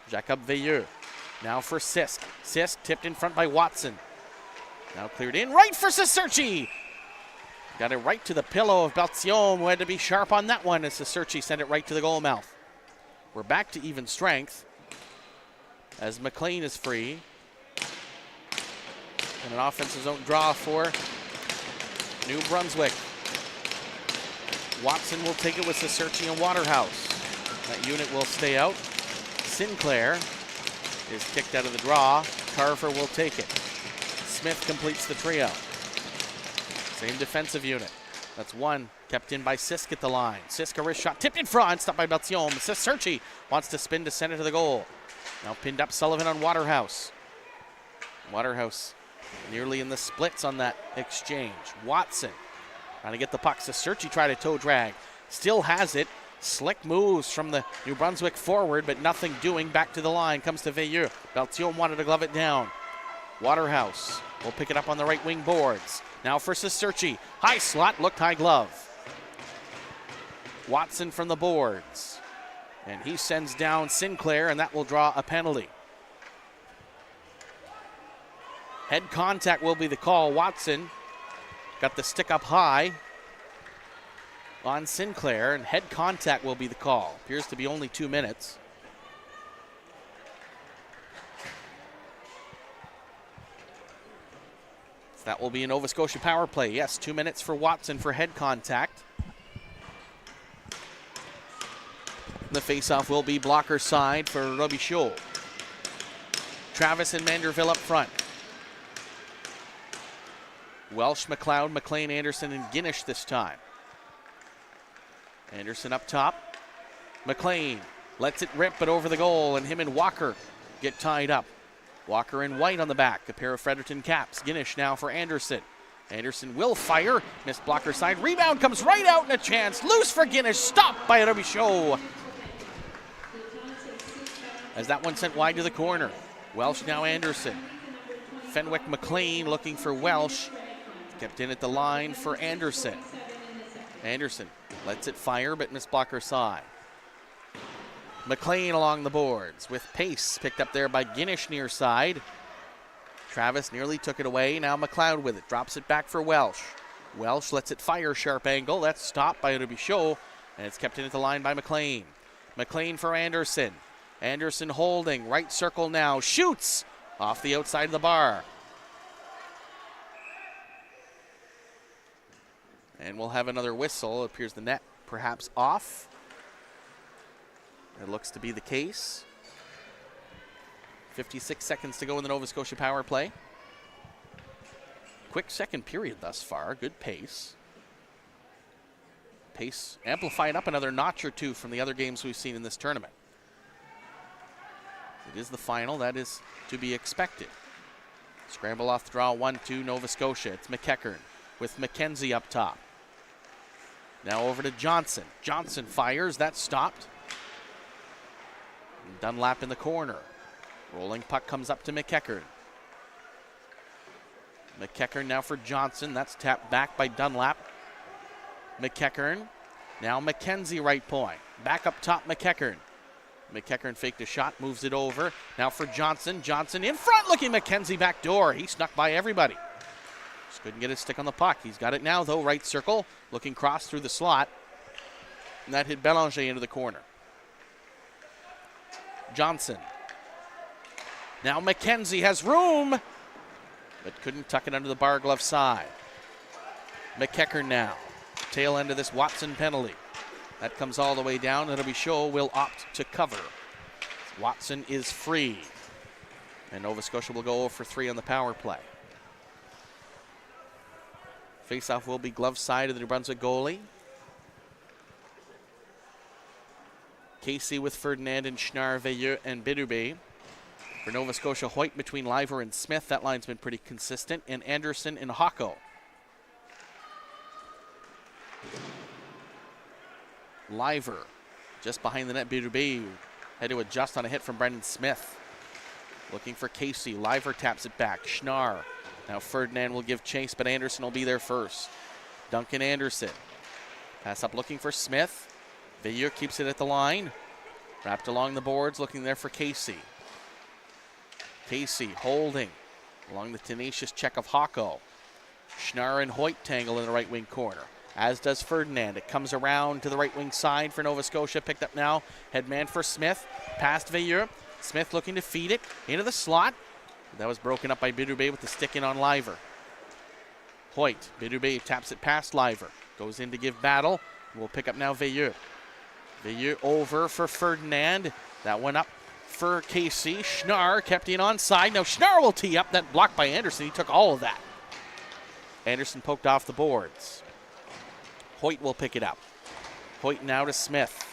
Speaker 2: Jacob Veilleux now for Sisk. Sisk tipped in front by Watson. Now cleared in right for Ciserci. Got it right to the pillow of Beltiome, who had to be sharp on that one as Ciserci sent it right to the goal mouth. We're back to even strength as McLean is free. And an offensive zone draw for New Brunswick. Watson will take it with Ciserci and Waterhouse. That unit will stay out. Sinclair is kicked out of the draw. Carver will take it. Smith completes the trio. Same defensive unit. That's one kept in by Sisk at the line. Sisk, a wrist shot tipped in front, stopped by Beltiome. Ciserci wants to spin to send it to the goal. Now pinned up Sullivan on Waterhouse. Waterhouse nearly in the splits on that exchange. Watson trying to get the puck. Ciserci tried a toe drag. Still has it. Slick moves from the New Brunswick forward, but nothing doing. Back to the line. Comes to Veilleux. Beltiome wanted to glove it down. Waterhouse will pick it up on the right wing boards. Now for Ciserci. High slot, looked high glove. Watson from the boards. And he sends down Sinclair, and that will draw a penalty. Head contact will be the call. Watson got the stick up high on Sinclair, and head contact will be the call. Appears to be only 2 minutes. So that will be a Nova Scotia power play. Yes, 2 minutes for Watson for head contact. The faceoff will be blocker side for Robichaud. Travis and Manderville up front. Welsh, McLeod, McLean, Anderson, and Guinish this time. Anderson up top. McLean lets it rip, but over the goal, and him and Walker get tied up. Walker and White on the back, a pair of Fredericton caps. Guinish now for Anderson. Anderson will fire. Missed blocker side. Rebound comes right out, and a chance. Loose for Guinish. Stopped by Robichaud. As that one sent wide to the corner. Welsh now Anderson. Fenwick McLean looking for Welsh. Kept in at the line for Anderson. Anderson lets it fire, but missed blocker side. McLean along the boards with pace picked up there by Guinish near side. Travis nearly took it away. Now McLeod with it. Drops it back for Welsh. Welsh lets it fire, sharp angle. That's stopped by Robichaud, and it's kept in at the line by McLean. McLean for Anderson. Anderson holding. Right circle now. Shoots off the outside of the bar. And we'll have another whistle. It appears the net perhaps off. It looks to be the case. 56 seconds to go in the Nova Scotia power play. Quick second period thus far. Good pace. Pace amplified up another notch or two from the other games we've seen in this tournament. It is the final. That is to be expected. Scramble off the draw, 1-2 Nova Scotia. It's McEachern with McKenzie up top. Now over to Johnson. Johnson fires. That's stopped. And Dunlap in the corner. Rolling puck comes up to McEachern. McEachern now for Johnson. That's tapped back by Dunlap. McEachern. Now McKenzie right point. Back up top McEachern. McEachern faked a shot, moves it over. Now for Johnson. Johnson in front, looking McKenzie back door. He snuck by everybody. Just couldn't get his stick on the puck. He's got it now, though. Right circle, looking cross through the slot. And that hit Belanger into the corner. Johnson. Now McKenzie has room, but couldn't tuck it under the bar glove side. McEachern now. Tail end of this Watson penalty. That comes all the way down, and Robichaud will opt to cover. Watson is free. And Nova Scotia will go 0 for 3 on the power play. Faceoff will be glove side of the New Brunswick goalie. Casey with Ferdinand and Schnarr, Veilleux, and Bidubé. For Nova Scotia, Hoyt between Liver and Smith. That line's been pretty consistent. And Anderson and Hocko. Liver just behind the net. Bidubé had to adjust on a hit from Brendan Smith. Looking for Casey. Liver taps it back. Schnarr. Now Ferdinand will give chase, but Anderson will be there first. Duncan Anderson. Pass up looking for Smith. Veilleux keeps it at the line. Wrapped along the boards, looking there for Casey. Casey holding along the tenacious check of Hocko. Schnarr and Hoyt tangle in the right wing corner, as does Ferdinand. It comes around to the right wing side for Nova Scotia. Picked up now. Headman for Smith. Past Veilleux. Smith looking to feed it into the slot. That was broken up by Bidubé with the stick in on Liver. Hoyt. Bidubé taps it past Liver. Goes in to give battle. We'll pick up now Veilleux. Veilleux over for Ferdinand. That went up for Casey. Schnarr kept in onside. Now Schnarr will tee up. That blocked by Anderson. He took all of that. Anderson poked off the boards. Hoyt will pick it up. Hoyt now to Smith.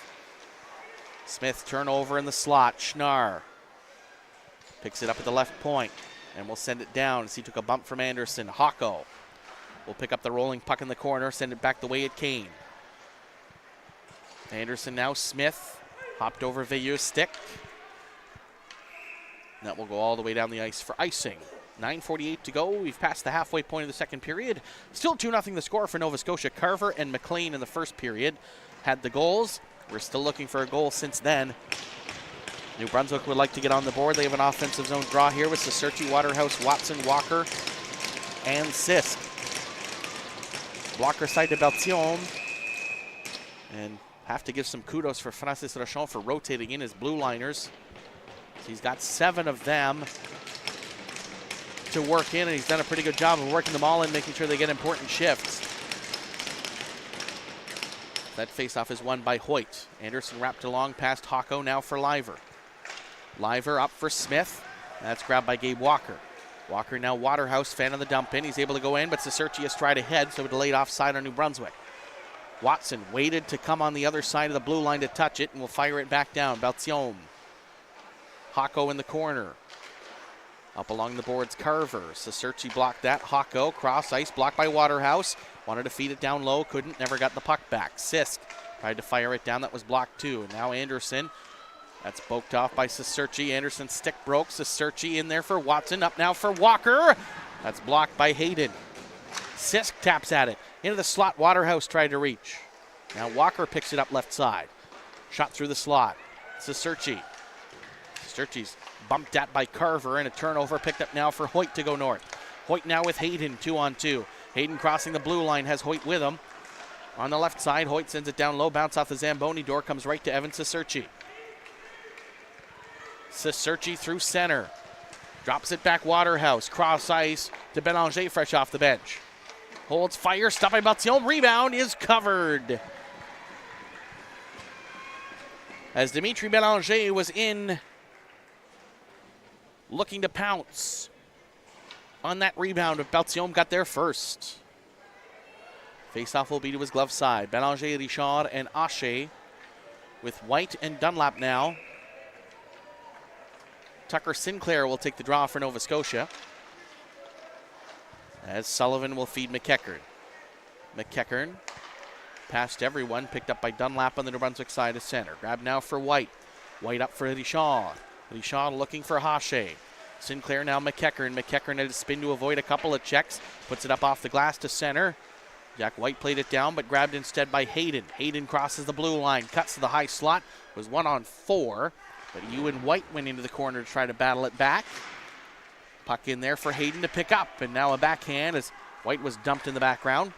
Speaker 2: Smith turnover in the slot. Schnarr picks it up at the left point and will send it down as he took a bump from Anderson. Hocko will pick up the rolling puck in the corner, send it back the way it came. Anderson now Smith. Hopped over Veilleux's stick. That will go all the way down the ice for icing. 9:48 to go. We've passed the halfway point of the second period. Still 2-0 the score for Nova Scotia. Carver and McLean in the first period had the goals. We're still looking for a goal since then. New Brunswick would like to get on the board. They have an offensive zone draw here with Seserchi, Waterhouse, Watson, Walker, and Sisk. Blocker side to Beltion. And have to give some kudos for Francis Rochon for rotating in his blue liners. He's got 7 of them to work in, and he's done a pretty good job of working them all in, making sure they get important shifts. That faceoff is won by Hoyt. Anderson wrapped along past Hocko, now for Liver. Liver up for Smith. That's grabbed by Gabe Walker. Walker now Waterhouse, fan of the dump in. He's able to go in, but Seserchi is stride ahead, so delayed offside on New Brunswick. Watson waited to come on the other side of the blue line to touch it and will fire it back down. Beltion. Hocko in the corner. Up along the boards, Carver. Seserchi blocked that. Hocko, cross ice, blocked by Waterhouse. Wanted to feed it down low, couldn't, never got the puck back. Sisk tried to fire it down, that was blocked too. And now Anderson, that's poked off by Seserchi. Anderson's stick broke. Seserchi in there for Watson, up now for Walker. That's blocked by Hayden. Sisk taps at it. Into the slot, Waterhouse tried to reach. Now Walker picks it up left side. Shot through the slot. Seserchi. Seserchi's bumped at by Carver, and a turnover picked up now for Hoyt to go north. Hoyt now with Hayden, 2-on-2. Hayden crossing the blue line, has Hoyt with him. On the left side, Hoyt sends it down low, bounce off the Zamboni door, comes right to Evan Seserchi. Seserchi through center. Drops it back Waterhouse, cross ice to Bélanger, fresh off the bench. Holds fire, stopped by Beltion, rebound is covered. As Dimitri Bélanger was in, looking to pounce on that rebound, but Beltion got there first. Faceoff will be to his glove side. Bélanger, Richard, and Haché with White and Dunlap now. Tucker Sinclair will take the draw for Nova Scotia, as Sullivan will feed McEachern. McEachern past everyone, picked up by Dunlap on the New Brunswick side of center. Grab now for White. White up for Richard. Richard looking for Haché. Sinclair now McEachern. McEachern had to spin to avoid a couple of checks. Puts it up off the glass to center. Jack White played it down, but grabbed instead by Hayden. Hayden crosses the blue line, cuts to the high slot. Was 1-on-4, but Ewan White went into the corner to try to battle it back. Puck in there for Hayden to pick up, and now a backhand as White was dumped in the background.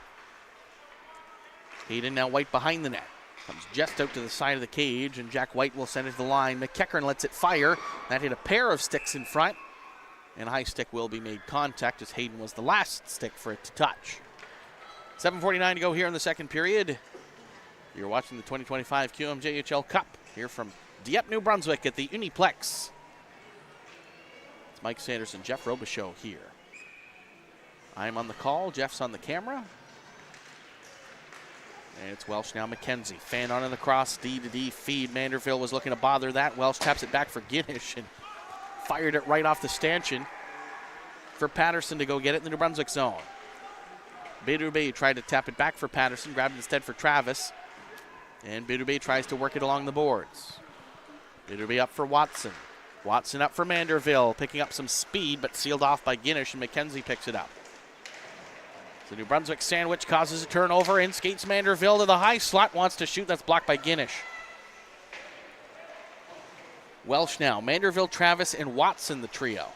Speaker 2: Hayden now White behind the net. Comes just out to the side of the cage, and Jack White will send it to the line. McEachern lets it fire. That hit a pair of sticks in front, and a high stick will be made contact as Hayden was the last stick for it to touch. 7:49 to go here in the second period. You're watching the 2025 QMJHL Cup here from Dieppe, New Brunswick at the Uniplex. It's Mike Sanderson, Jeff Robichaux here. I'm on the call, Jeff's on the camera. And it's Welsh now, McKenzie. Fan on in the cross, D to D feed. Manderville was looking to bother that. Welsh taps it back for Guinish and fired it right off the stanchion for Patterson to go get it in the New Brunswick zone. Bédubé tried to tap it back for Patterson, grabbed it instead for Travis. And Bédubé tries to work it along the boards. Bédubé up for Watson. Watson up for Manderville, picking up some speed, but sealed off by Guinish, and McKenzie picks it up. The New Brunswick sandwich causes a turnover. In skates Manderville to the high slot. Wants to shoot. That's blocked by Guinish. Welsh now. Manderville, Travis, and Watson, the trio.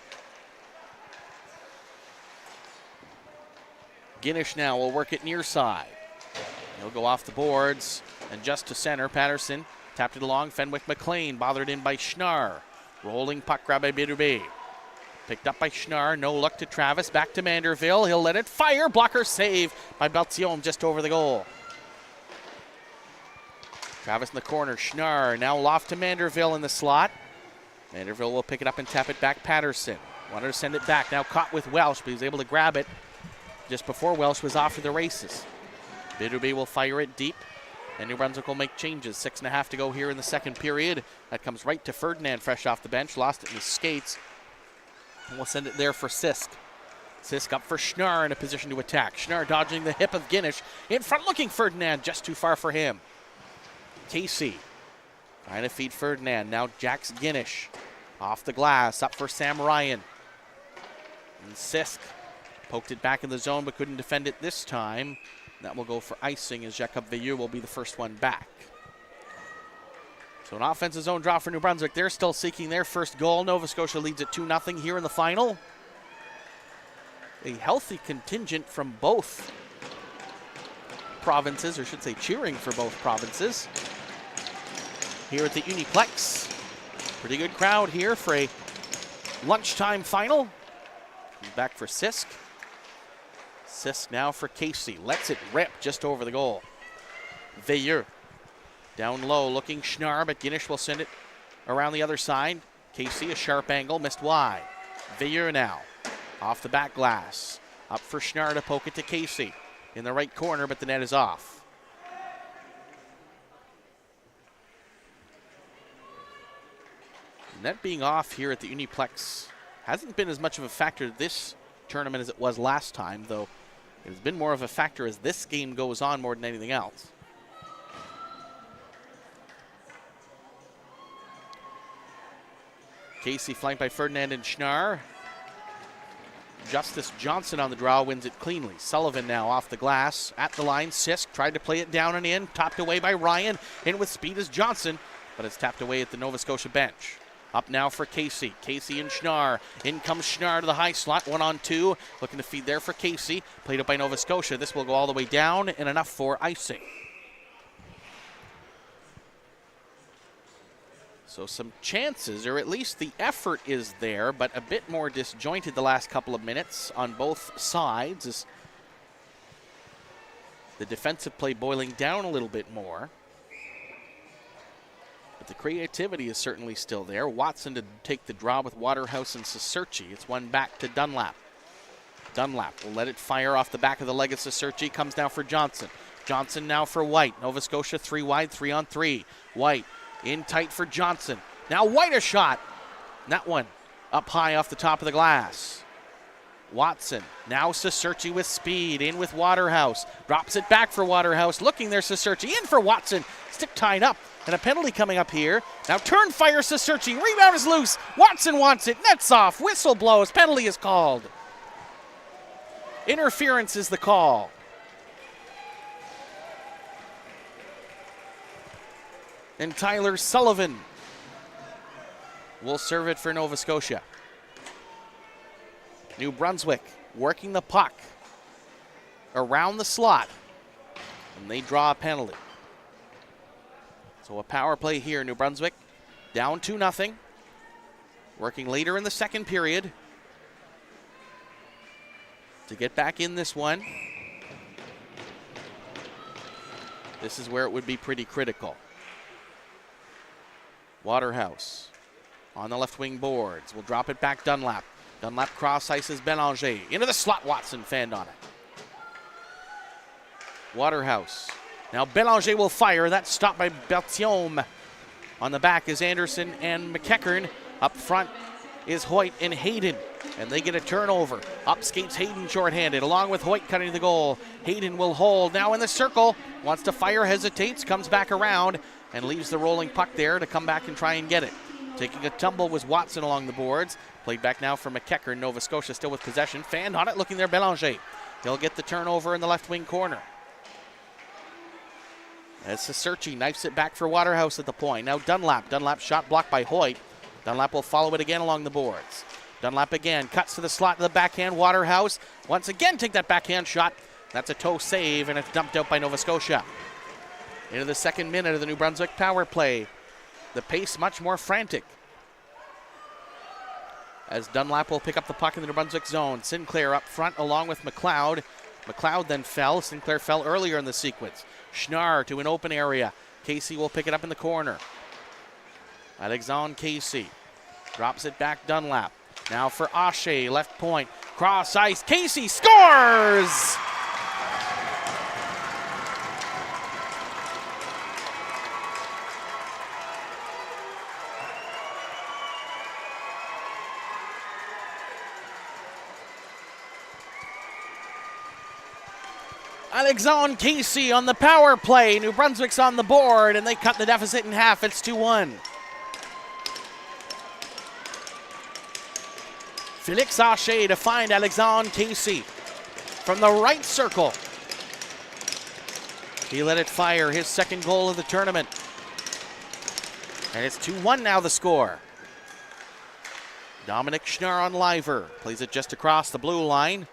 Speaker 2: Guinish now will work it near side. He'll go off the boards and just to center. Patterson tapped it along. Fenwick McLean bothered in by Schnarr. Rolling puck grab by Bédubé. Picked up by Schnarr, no luck to Travis, back to Manderville. He'll let it fire, blocker save by Belzione just over the goal. Travis in the corner, Schnarr now loft to Manderville in the slot. Manderville will pick it up and tap it back, Patterson. Wanted to send it back, now caught with Welsh, but he's able to grab it just before Welsh was off to the races. Bédubé will fire it deep, and New Brunswick will make changes. 6.5 to go here in the second period. That comes right to Ferdinand, fresh off the bench, lost it in his skates. And we'll send it there for Sisk. Sisk up for Schnarr in a position to attack. Schnarr dodging the hip of Guinish. In front looking Ferdinand, just too far for him. Casey trying to feed Ferdinand. Now Jax Guinish off the glass, up for Sam Ryan. And Sisk poked it back in the zone but couldn't defend it this time. That will go for icing as Jacob Veilleux will be the first one back. So an offensive zone draw for New Brunswick. They're still seeking their first goal. Nova Scotia leads at 2-0 here in the final. A healthy contingent from both provinces, or I should say cheering for both provinces. Here at the Uniplex. Pretty good crowd here for a lunchtime final. Back for Sisk. Sisk now for Casey. Lets it rip just over the goal. Veilleux. Down low, looking Schnarr, but Guinish will send it around the other side. Casey, a sharp angle, missed wide. Veilleux now, off the back glass. Up for Schnarr to poke it to Casey. In the right corner, but the net is off. Net being off here at the Uniplex hasn't been as much of a factor this tournament as it was last time, though it has been more of a factor as this game goes on more than anything else. Casey flanked by Ferdinand and Schnarr. Justice Johnson on the draw wins it cleanly. Sullivan now off the glass. At the line, Sisk tried to play it down and in. Topped away by Ryan. In with speed is Johnson, but it's tapped away at the Nova Scotia bench. Up now for Casey. Casey and Schnarr. In comes Schnarr to the high slot. 1-on-2. Looking to feed there for Casey. Played up by Nova Scotia. This will go all the way down and enough for icing. So some chances, or at least the effort is there, but a bit more disjointed the last couple of minutes on both sides as the defensive play boiling down a little bit more. But the creativity is certainly still there. Watson to take the draw with Waterhouse and Seserchi. It's one back to Dunlap. Dunlap will let it fire off the back of the leg of Seserchi. Comes now for Johnson. Johnson now for White. Nova Scotia 3 wide, 3-on-3. White in tight for Johnson. Now White a shot. That one up high off the top of the glass. Watson. Now Seserchi with speed. In with Waterhouse. Drops it back for Waterhouse. Looking there, Seserchi. In for Watson. Stick tied up. And a penalty coming up here. Now turn fire Seserchi. Rebound is loose. Watson wants it. Nets off. Whistle blows. Penalty is called. Interference is the call. And Tyler Sullivan will serve it for Nova Scotia. New Brunswick working the puck around the slot. And they draw a penalty. So a power play here, New Brunswick. Down 2-0. Working later in the second period to get back in this one. This is where it would be pretty critical. Waterhouse on the left wing boards. Will drop it back Dunlap. Dunlap cross ices Bélanger. Into the slot. Watson fanned on it. Waterhouse Now Belanger will fire. That's stopped by Bertium. On the back is Anderson and McEachern. Up front is Hoyt and Hayden. And they get a turnover. Up skates Hayden shorthanded, along with Hoyt cutting the goal. Hayden will hold. Now in the circle. Wants to fire, hesitates, comes back around, and leaves the rolling puck there to come back and try and get it. Taking a tumble was Watson along the boards. Played back now for McEachern. Nova Scotia still with possession. Fanned on it, looking there, Belanger. He'll get the turnover in the left wing corner. As Searchy knifes it back for Waterhouse at the point. Now Dunlap. Dunlap shot blocked by Hoyt. Dunlap will follow it again along the boards. Dunlap again cuts to the slot to the backhand. Waterhouse once again take that backhand shot. That's a toe save, and it's dumped out by Nova Scotia. Into the second minute of the New Brunswick power play. The pace much more frantic. As Dunlap will pick up the puck in the New Brunswick zone. Sinclair up front along with McLeod. McLeod then fell. Sinclair fell earlier in the sequence. Schnarr to an open area. Casey will pick it up in the corner. Alexandre Casey drops it back. Dunlap. Now for Ashe, left point. Cross ice. Casey scores! Alexandre Casey on the power play. New Brunswick's on the board, and they cut the deficit in half. It's 2-1. Felix Ashe to find Alexandre Casey from the right circle. He let it fire, his second goal of the tournament. And it's 2-1 now, the score. Dominic Schnarr on Liver. Plays it just across the blue line.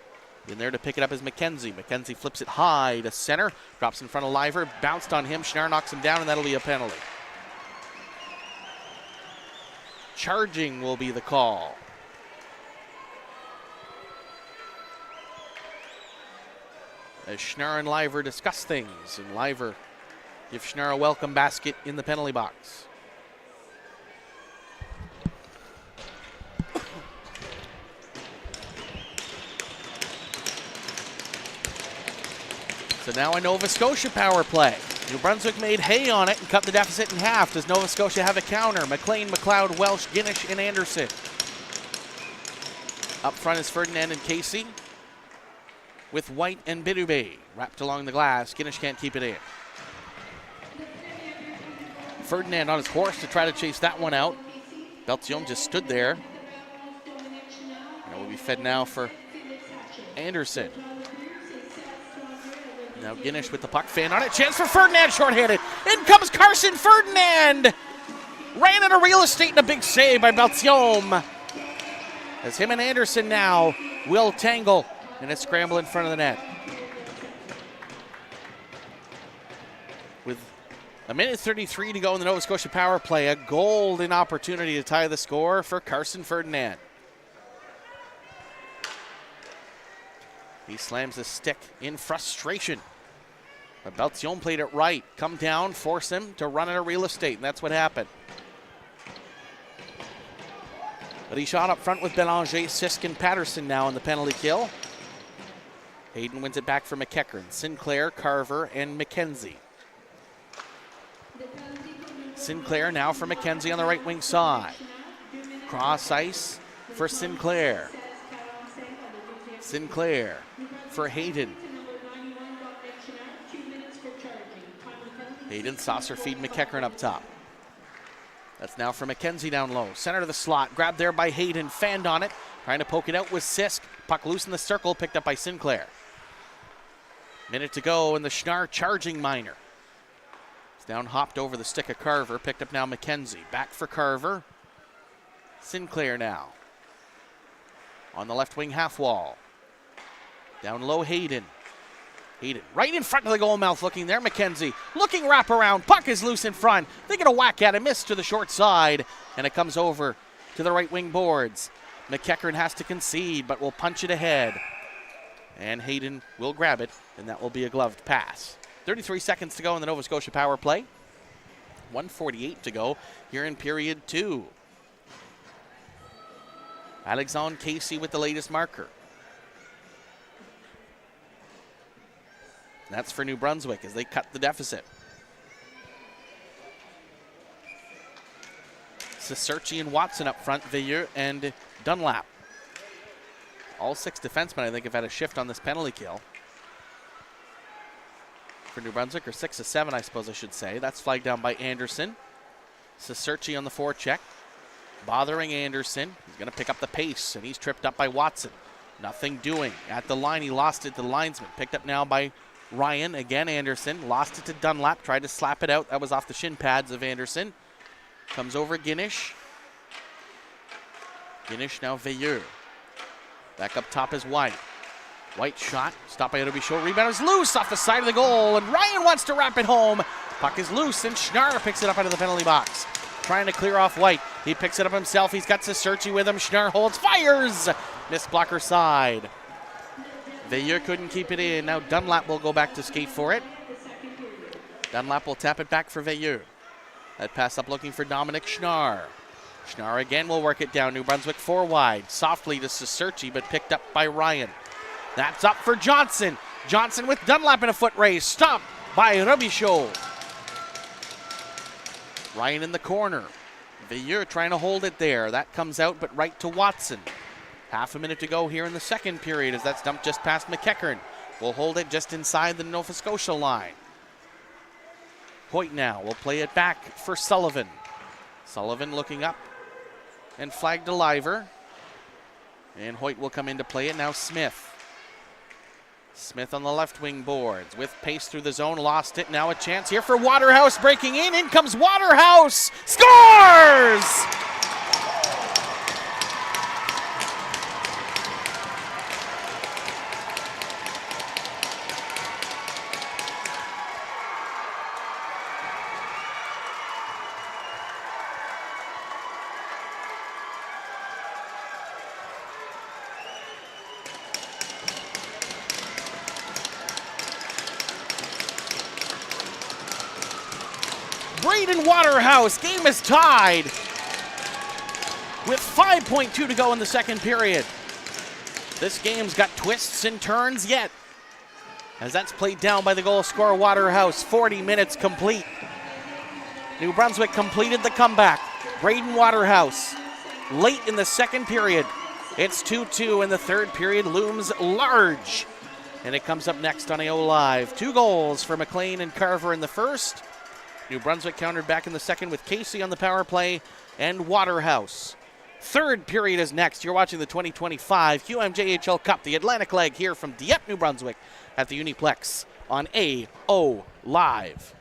Speaker 2: In there to pick it up is McKenzie. McKenzie flips it high to center. Drops in front of Liver. Bounced on him. Schnarr knocks him down, and that'll be a penalty. Charging will be the call. As Schnarr and Liver discuss things, and Liver gives Schnarr a welcome basket in the penalty box. So now a Nova Scotia power play. New Brunswick made hay on it and cut the deficit in half. Does Nova Scotia have a counter? McLean, McLeod, Welsh, Guinish, and Anderson. Up front is Ferdinand and Casey, with White and Bidube wrapped along the glass. Guinish can't keep it in. Ferdinand on his horse to try to chase that one out. Beltium just stood there. And it will be fed now for Anderson. Now Guinish with the puck, fan on it. Chance for Ferdinand, shorthanded. In comes Carson Ferdinand. Ran into real estate and a big save by Beltium. As him and Anderson now will tangle in a scramble in front of the net. With a minute 33 to go in the Nova Scotia power play, a golden opportunity to tie the score for Carson Ferdinand. He slams the stick in frustration. But Beltium played it right. Come down, force him to run out of real estate, and that's what happened. But he shot up front with Belanger, Sisk, and Patterson now in the penalty kill. Hayden wins it back for McEachern. Sinclair, Carver, and McKenzie. Sinclair now for McKenzie on the right wing side. Cross ice for Sinclair. Sinclair for Hayden. Hayden saucer feed McEachern up top. That's now for McKenzie down low. Center to the slot. Grabbed there by Hayden. Fanned on it. Trying to poke it out with Sisk. Puck loose in the circle. Picked up by Sinclair. Minute to go in the Schnarr charging minor. It's down hopped over the stick of Carver. Picked up now McKenzie. Back for Carver. Sinclair now. On the left wing half wall. Down low Hayden. Hayden right in front of the goal mouth looking there. McKenzie looking wraparound. Puck is loose in front. They get a whack at it. Miss to the short side. And it comes over to the right wing boards. McEachern has to concede but will punch it ahead. And Hayden will grab it. And that will be a gloved pass. 33 seconds to go in the Nova Scotia power play. 1:48 to go here in period 2. Alexandre Casey with the latest marker. That's for New Brunswick as they cut the deficit. Cicerci and Watson up front, Veilleux and Dunlap. All 6 defensemen, I think, have had a shift on this penalty kill. For New Brunswick, or 6 of 7, I suppose I should say. That's flagged down by Anderson. Cicerci on the forecheck. Bothering Anderson. He's going to pick up the pace, and he's tripped up by Watson. Nothing doing. At the line, he lost it to the linesman. Picked up now by Ryan. Again, Anderson. Lost it to Dunlap. Tried to slap it out. That was off the shin pads of Anderson. Comes over Guinish. Guinish now Veilleux. Back up top is White. White shot. Stopped by Robichaud. Rebound is loose off the side of the goal. And Ryan wants to wrap it home. Puck is loose and Schnarr picks it up out of the penalty box. Trying to clear off White. He picks it up himself. He's got Cicerci with him. Schnarr holds. Fires! Missed blocker side. Veilleux couldn't keep it in. Now Dunlap will go back to skate for it. Dunlap will tap it back for Veilleux. That pass up looking for Dominic Schnarr. Schnarr again will work it down. New Brunswick 4 wide. Softly to Cicerci, but picked up by Ryan. That's up for Johnson. Johnson with Dunlap in a foot race. Stopped by Robichaud. Ryan in the corner. Veilleux trying to hold it there. That comes out, but right to Watson. Half a minute to go here in the second period as that's dumped just past McEachern. Will hold it just inside the Nova Scotia line. Hoyt now will play it back for Sullivan. Sullivan looking up and flagged to Liver. And Hoyt will come in to play it. Now Smith. Smith on the left wing boards with pace through the zone. Lost it. Now a chance here for Waterhouse breaking in. In comes Waterhouse. Scores! Braden Waterhouse, game is tied with 5.2 to go in the second period. This game's got twists and turns yet, as that's played down by the goal scorer Waterhouse. 40 minutes complete. New Brunswick completed the comeback. Braden Waterhouse late in the second period. It's 2-2 and the third period looms large. And it comes up next on AO Live. 2 goals for McLean and Carver in the first. New Brunswick countered back in the second with Casey on the power play and Waterhouse. Third period is next. You're watching the 2025 QMJHL Cup, the Atlantic leg here from Dieppe, New Brunswick at the Uniplex on AO Live.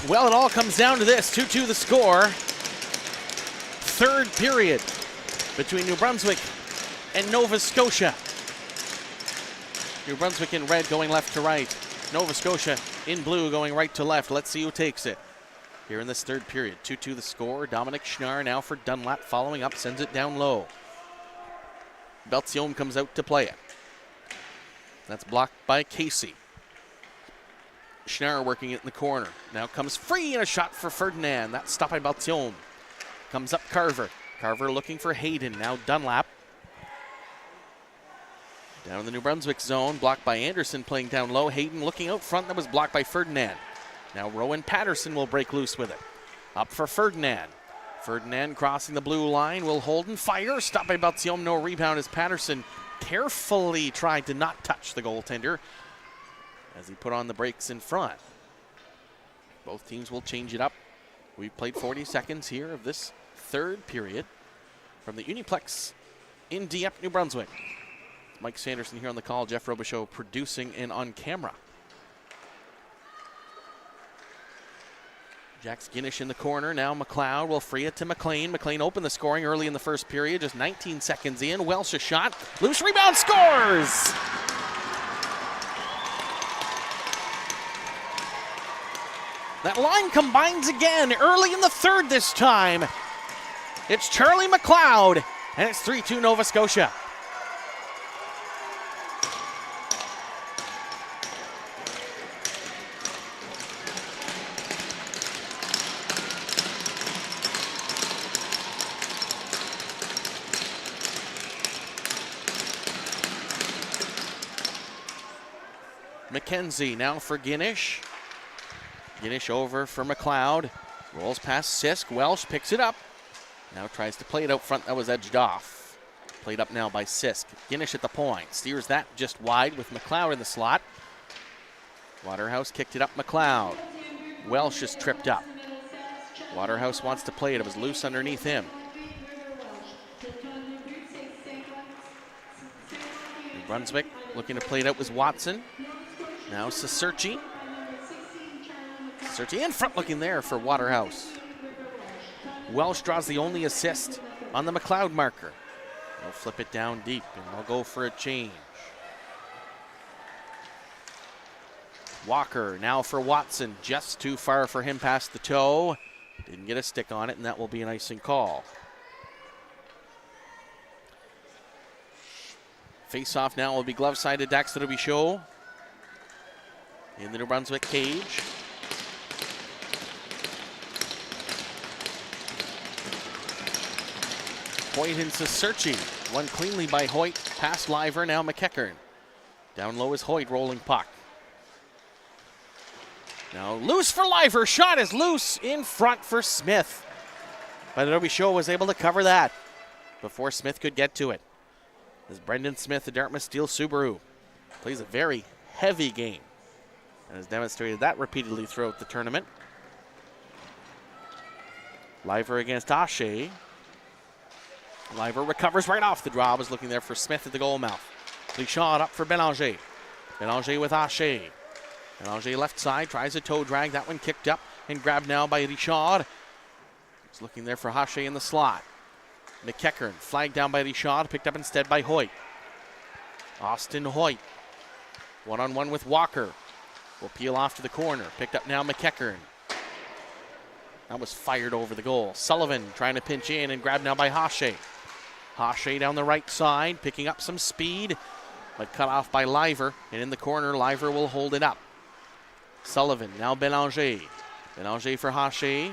Speaker 2: Well, it all comes down to this. 2-2 the score. Third period between New Brunswick and Nova Scotia. New Brunswick in red going left to right. Nova Scotia in blue going right to left. Let's see who takes it. Here in this third period, 2-2 the score. Dominic Schnarr now for Dunlap, following up, sends it down low. Belzione comes out to play it. That's blocked by Casey. Schnarr working it in the corner. Now comes free and a shot for Ferdinand. That's stopped by Belzione. Comes up Carver. Carver looking for Hayden. Now Dunlap. Down in the New Brunswick zone, blocked by Anderson playing down low. Hayden looking out front, that was blocked by Ferdinand. Now Rowan Patterson will break loose with it. Up for Ferdinand. Ferdinand crossing the blue line, will hold and fire. Stopped by Belzione, no rebound as Patterson carefully tried to not touch the goaltender as he put on the brakes in front. Both teams will change it up. We've played 40 seconds here of this third period from the Uniplex in Dieppe, New Brunswick. Mike Sanderson here on the call, Jeff Robichaud producing and on camera. Jack Skinnish in the corner. Now McLeod will free it to McLean. McLean opened the scoring early in the first period, just 19 seconds in. Welsh a shot. Loose rebound, scores! That line combines again early in the third this time. It's Charlie McLeod, and it's 3-2 Nova Scotia. McKenzie now for Ginnish. Ginnish over for McLeod. Rolls past Sisk. Welsh picks it up. Now tries to play it out front. That was edged off. Played up now by Sisk. Ginnish at the point. Steers that just wide with McLeod in the slot. Waterhouse kicked it up McLeod. Welsh is tripped up. Waterhouse wants to play it. It was loose underneath him. New Brunswick looking to play it out was Watson. Now Cicerci. Cicerci in front looking there for Waterhouse. Welsh draws the only assist on the McLeod marker. They'll flip it down deep and they'll go for a change. Walker now for Watson. Just too far for him past the toe. Didn't get a stick on it, and that will be an icing call. Face-off now will be glove side to Dax Robichaud in the New Brunswick cage. Hoyt and Cicerci. One cleanly by Hoyt. Past Liver, now McEachern. Down low is Hoyt, rolling puck. Now loose for Liver. Shot is loose in front for Smith. But Robichaud was able to cover that before Smith could get to it. As Brendan Smith, the Dartmouth Steel Subaru, plays a very heavy game and has demonstrated that repeatedly throughout the tournament. Liver against Ashe. Liver recovers right off the draw. Was looking there for Smith at the goal mouth. Lichard up for Belanger. Belanger with Ashe. Belanger left side, tries a toe drag. That one kicked up and grabbed now by Richard. He's looking there for Ashe in the slot. McEachern flagged down by Richard, picked up instead by Hoyt. Austin Hoyt. One-on-one with Walker. Will peel off to the corner. Picked up now McEachern. That was fired over the goal. Sullivan trying to pinch in and grabbed now by Ashe. Ashe down the right side, picking up some speed, but cut off by Liver. And in the corner, Liver will hold it up. Sullivan, now Belanger. Belanger for Ashe.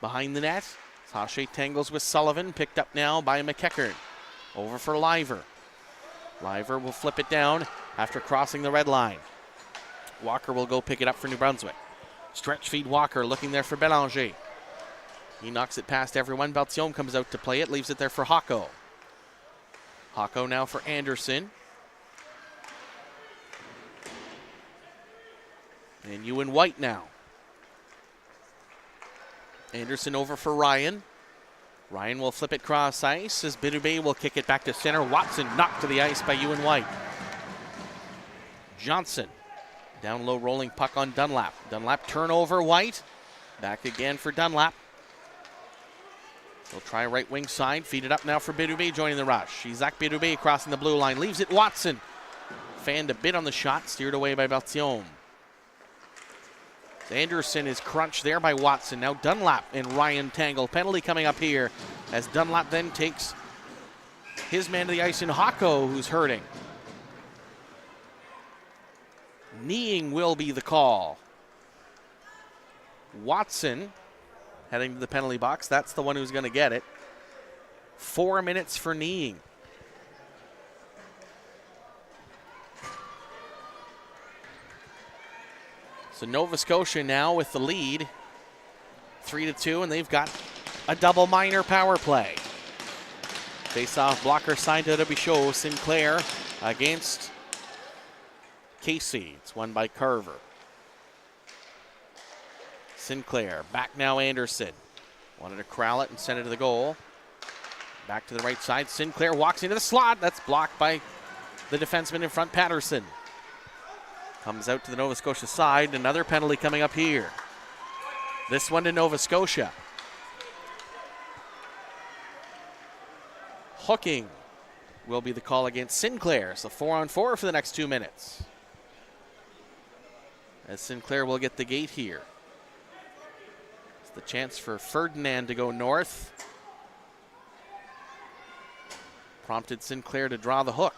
Speaker 2: Behind the net. Ashe tangles with Sullivan, picked up now by McEachern. Over for Liver. Liver will flip it down after crossing the red line. Walker will go pick it up for New Brunswick. Stretch feed Walker looking there for Belanger. He knocks it past everyone. Belzione comes out to play it, leaves it there for Hocko. Hocko now for Anderson. And Ewan White now. Anderson over for Ryan. Ryan will flip it cross ice as Bidube will kick it back to center. Watson knocked to the ice by Ewan White. Johnson. Down low rolling puck on Dunlap. Dunlap turnover, White. Back again for Dunlap. They'll try right wing side. Feed it up now for Bidubé joining the rush. Isaac Bidubé crossing the blue line. Leaves it Watson. Fanned a bit on the shot. Steered away by Berthiaume. Anderson is crunched there by Watson. Now Dunlap and Ryan tangle. Penalty coming up here as Dunlap then takes his man to the ice in Hako, who's hurting. Kneeing will be the call. Watson heading to the penalty box. That's the one who's going to get it. 4 minutes for kneeing. So Nova Scotia now with the lead, 3-2, and they've got a double minor power play. Face-off blocker signed to Bichot. Sinclair against Casey. It's won by Carver. Sinclair, back now Anderson. Wanted to corral it and send it to the goal. Back to the right side. Sinclair walks into the slot. That's blocked by the defenseman in front, Patterson. Comes out to the Nova Scotia side. Another penalty coming up here. This one to Nova Scotia. Hooking will be the call against Sinclair. So 4-on-4 for the next 2 minutes. As Sinclair will get the gate here. It's the chance for Ferdinand to go north. Prompted Sinclair to draw the hook.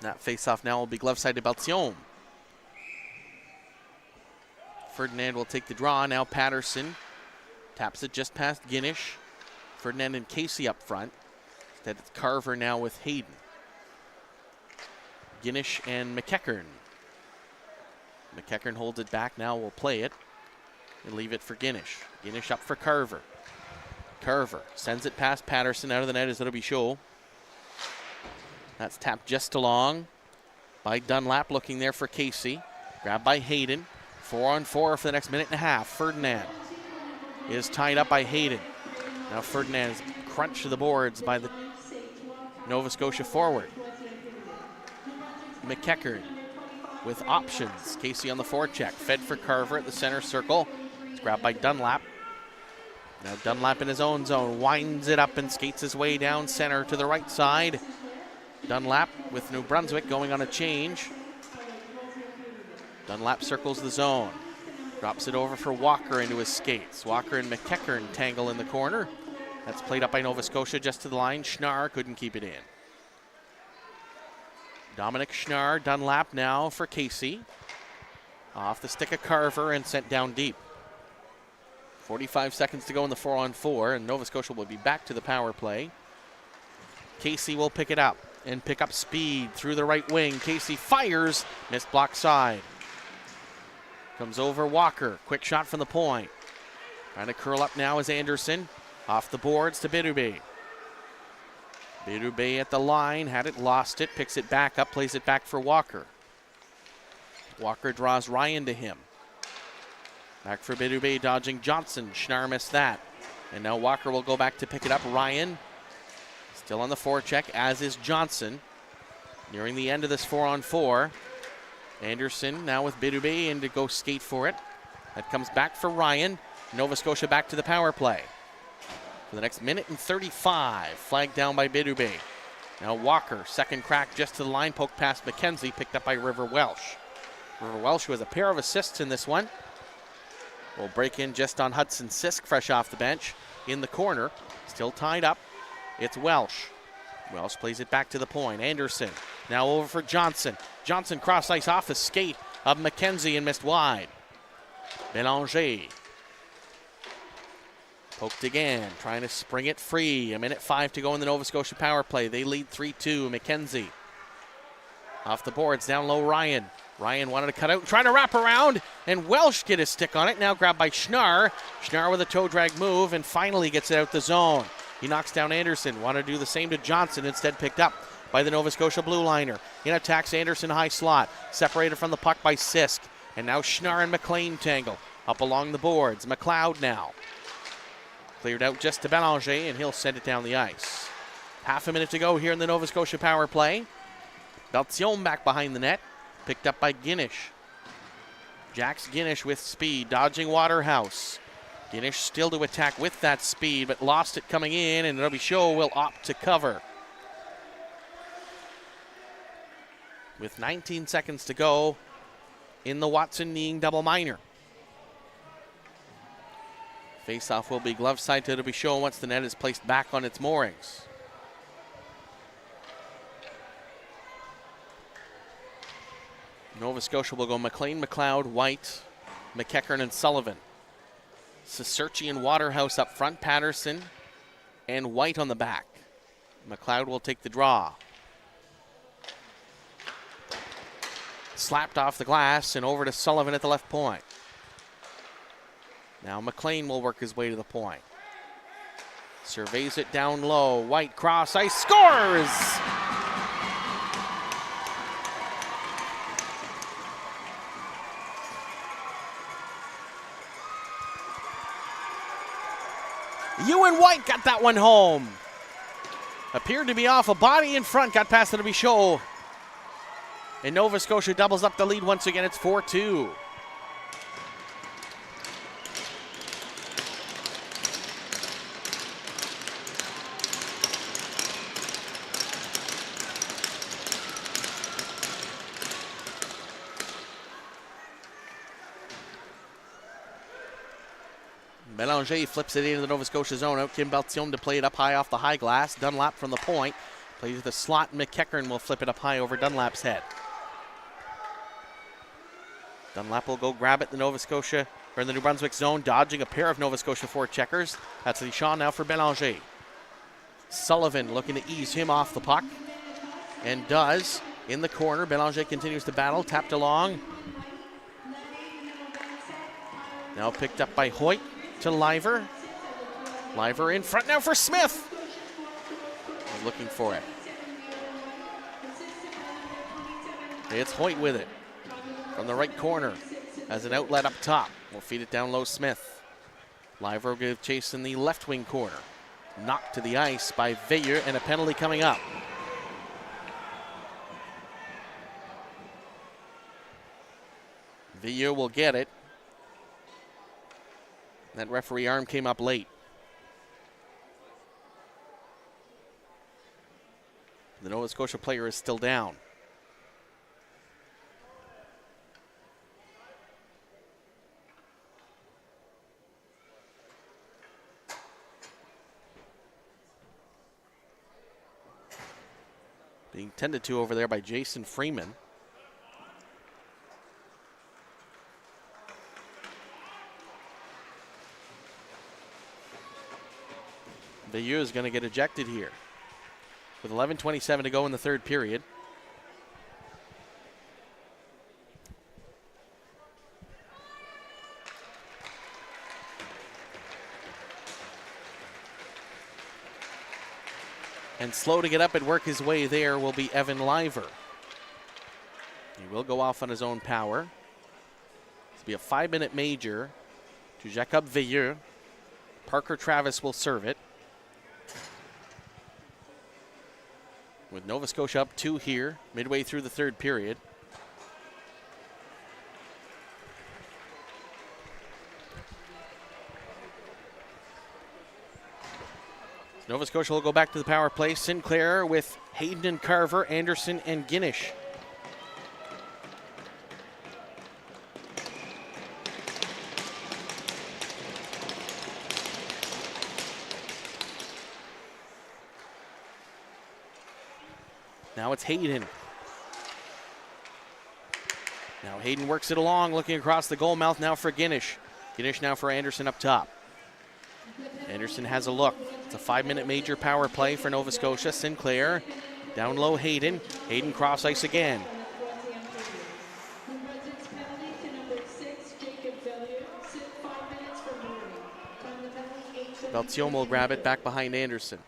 Speaker 2: That face-off now will be glove side to Berthiaume. Ferdinand will take the draw. Now Patterson taps it just past Guinish. Ferdinand and Casey up front. Instead it's Carver now with Hayden. Guinish and McEachern. McEachern holds it back. Now will play it and leave it for Guinish. Guinish up for Carver. Carver sends it past Patterson. Out of the net is it'll be Show. That's tapped just along by Dunlap, looking there for Casey. Grabbed by Hayden. 4-on-4 for the next minute and a half. Ferdinand is tied up by Hayden. Now Ferdinand is crunched to the boards by the Nova Scotia forward. McEachern with options. Casey on the forecheck. Fed for Carver at the center circle. It's grabbed by Dunlap. Now Dunlap in his own zone. Winds it up and skates his way down center to the right side. Dunlap with New Brunswick going on a change. Dunlap circles the zone. Drops it over for Walker into his skates. Walker and McEachern tangle in the corner. That's played up by Nova Scotia just to the line. Schnarr couldn't keep it in. Dominic Schnarr, Dunlap now for Casey. Off the stick of Carver and sent down deep. 45 seconds to go in the 4-on-4, and Nova Scotia will be back to the power play. Casey will pick it up and pick up speed through the right wing. Casey fires, missed block side. Comes over Walker, quick shot from the point. Trying to curl up now is Anderson. Off the boards to Bidubé. Bidubé at the line, had it, lost it, picks it back up, plays it back for Walker. Walker draws Ryan to him. Back for Bidubé, dodging Johnson. Schnarr missed that. And now Walker will go back to pick it up. Ryan still on the forecheck, as is Johnson. Nearing the end of this 4-on-4. Anderson now with Bidubé in to go skate for it. That comes back for Ryan. Nova Scotia back to the power play. For the next minute and 35. Flagged down by Bidubé. Now Walker, second crack just to the line, poked past McKenzie, picked up by River Welsh. River Welsh, who has a pair of assists in this one, will break in just on Hudson Sisk, fresh off the bench. In the corner, still tied up. It's Welsh. Welsh plays it back to the point. Anderson now over for Johnson. Johnson cross ice off the skate of McKenzie and missed wide. Bélanger poked again, trying to spring it free. 1:05 to go in the Nova Scotia power play. They lead 3-2. McKenzie off the boards, down low Ryan. Ryan wanted to cut out, trying to wrap around, and Welsh get his stick on it. Now grabbed by Schnarr. Schnarr with a toe drag move and finally gets it out the zone. He knocks down Anderson. Wanted to do the same to Johnson, instead picked up by the Nova Scotia blue liner. In attacks Anderson high slot, separated from the puck by Sisk. And now Schnarr and McLean tangle up along the boards. McLeod now cleared out just to Bélanger, and he'll send it down the ice. Half a minute to go here in the Nova Scotia power play. Berthiaume back behind the net, picked up by Guinish. Jax Guinish with speed, dodging Waterhouse. Guinish still to attack with that speed, but lost it coming in, and Robichaud will opt to cover. With 19 seconds to go in the Watson-Ning double minor. Face-off will be glove side to Robichaud once the net is placed back on its moorings. Nova Scotia will go McLean, McLeod, White, McEachern, and Sullivan. Cicerci and Waterhouse up front, Patterson and White on the back. McLeod will take the draw. Slapped off the glass and over to Sullivan at the left point. Now McLean will work his way to the point. Surveys it down low. White cross ice, scores! Ewan White got that one home. Appeared to be off a body in front, got past it to Robichaud. And Nova Scotia doubles up the lead once again. It's 4-2. Belanger flips it into the Nova Scotia zone. Out Kim Beltium to play it up high off the high glass. Dunlap from the point. Plays the slot. McEachern will flip it up high over Dunlap's head. Dunlap will go grab it in the Nova Scotia, or in the New Brunswick zone, dodging a pair of Nova Scotia forecheckers. That's Deschamps now for Belanger. Sullivan looking to ease him off the puck, and does in the corner. Belanger continues to battle, tapped along. Now picked up by Hoyt to Liver. Liver in front now for Smith. He's looking for it. It's Hoyt with it. From the right corner as an outlet up top. We'll feed it down low, Smith. Liver will give chase in the left wing corner. Knocked to the ice by Veilleux, and a penalty coming up. Veilleux will get it. That referee arm came up late. The Nova Scotia player is still down. Being tended to over there by Jason Freeman. Veilleux is going to get ejected here with 11:27 to go in the third period. And slow to get up and work his way there will be Evan Liver. He will go off on his own power. This will be a 5-minute major to Jacob Veilleux. Parker Travis will serve it. With Nova Scotia up 2 here, midway through the third period. Nova Scotia will go back to the power play. Sinclair with Hayden and Carver, Anderson and Guinish. Now it's Hayden. Now Hayden works it along, looking across the goal mouth now for Guinish. Guinish now for Anderson up top. Anderson has a look. It's a 5-minute major power play for Nova Scotia. Sinclair down low, Hayden. Hayden cross ice again. Beltium will grab it back behind Anderson.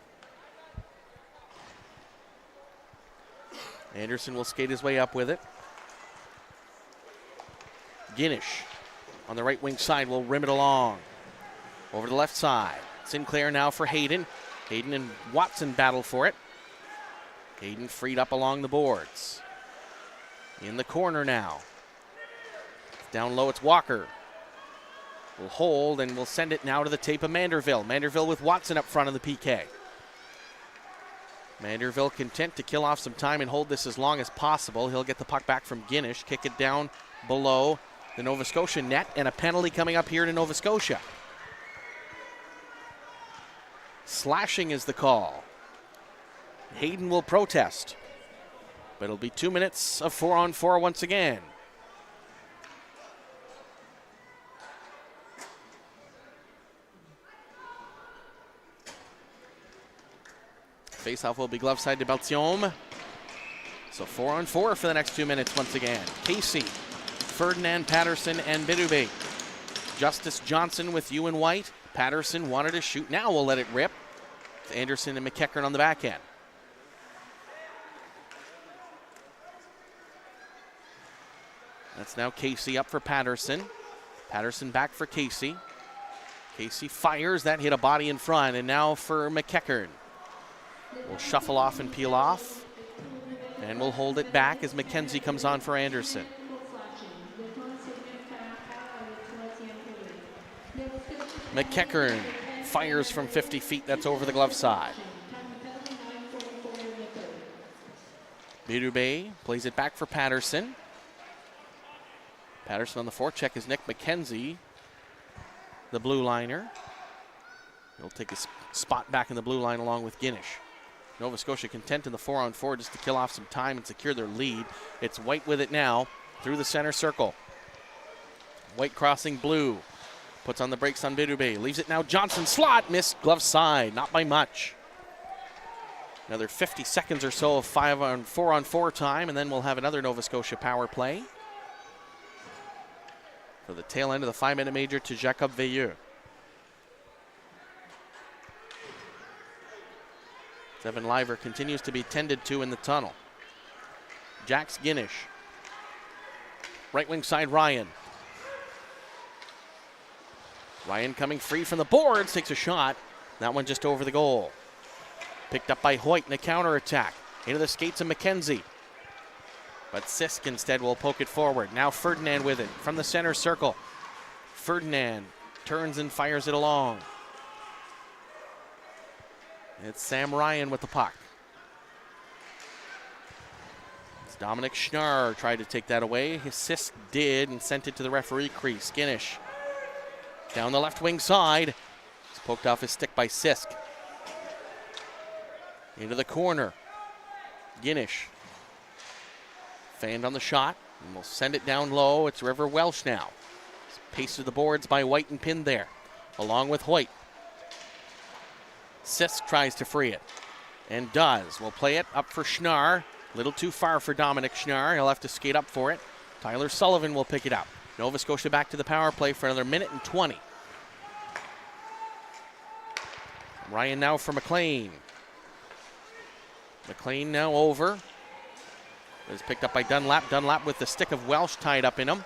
Speaker 2: Anderson will skate his way up with it. Guinish on the right wing side will rim it along. Over to the left side. Sinclair now for Hayden. Hayden and Watson battle for it. Hayden freed up along the boards. In the corner now. Down low, it's Walker. Will hold and will send it now to the tape of Manderville. Manderville with Watson up front of the PK. Manderville content to kill off some time and hold this as long as possible. He'll get the puck back from Guinish, kick it down below the Nova Scotia net, and a penalty coming up here to Nova Scotia. Slashing is the call. Hayden will protest, but it'll be 2 minutes of 4-on-4 once again. Faceoff will be glove side to Beltiome. So 4-on-4 for the next 2 minutes once again. Casey, Ferdinand, Patterson, and Bidube. Justice Johnson with you and White. Patterson wanted to shoot. Now we'll let it rip. It's Anderson and McEachern on the back end. That's now Casey up for Patterson. Patterson back for Casey. Casey fires. That hit a body in front. And now for McEachern. We'll shuffle off and peel off. And we'll hold it back as McKenzie comes on for Anderson. McEachern fires from 50 feet. That's over the glove side. Bidube plays it back for Patterson. Patterson on the forecheck is Nick McKenzie, the blue liner. He'll take his spot back in the blue line along with Guinish. Nova Scotia content in the 4-on-4 just to kill off some time and secure their lead. It's White with it now through the center circle. White crossing blue. Puts on the brakes on Bidube. Leaves it now Johnson. Slot missed glove side. Not by much. Another 50 seconds or so of 4-on-4 time, and then we'll have another Nova Scotia power play for the tail end of the 5-minute major to Jacob Veilleux. Devin Liver continues to be tended to in the tunnel. Jax Guinish. Right wing side Ryan. Ryan coming free from the boards, takes a shot. That one just over the goal. Picked up by Hoyt in a counterattack. Into the skates of McKenzie. But Sisk instead will poke it forward. Now Ferdinand with it from the center circle. Ferdinand turns and fires it along. It's Sam Ryan with the puck. It's Dominic Schnarr tried to take that away. His Sisk did and sent it to the referee crease. Guinish down the left wing side. It's poked off his stick by Sisk. Into the corner. Guinish. Fanned on the shot. And we'll send it down low. It's River Welsh now. It's paced to the boards by White and pinned there. Along with Hoyt. Sisk tries to free it. And does. We'll play it up for Schnarr. A little too far for Dominic Schnarr. He'll have to skate up for it. Tyler Sullivan will pick it up. Nova Scotia back to the power play for another minute and 20. Ryan now for McLean. McLean now over. It's picked up by Dunlap. Dunlap with the stick of Welsh tied up in him.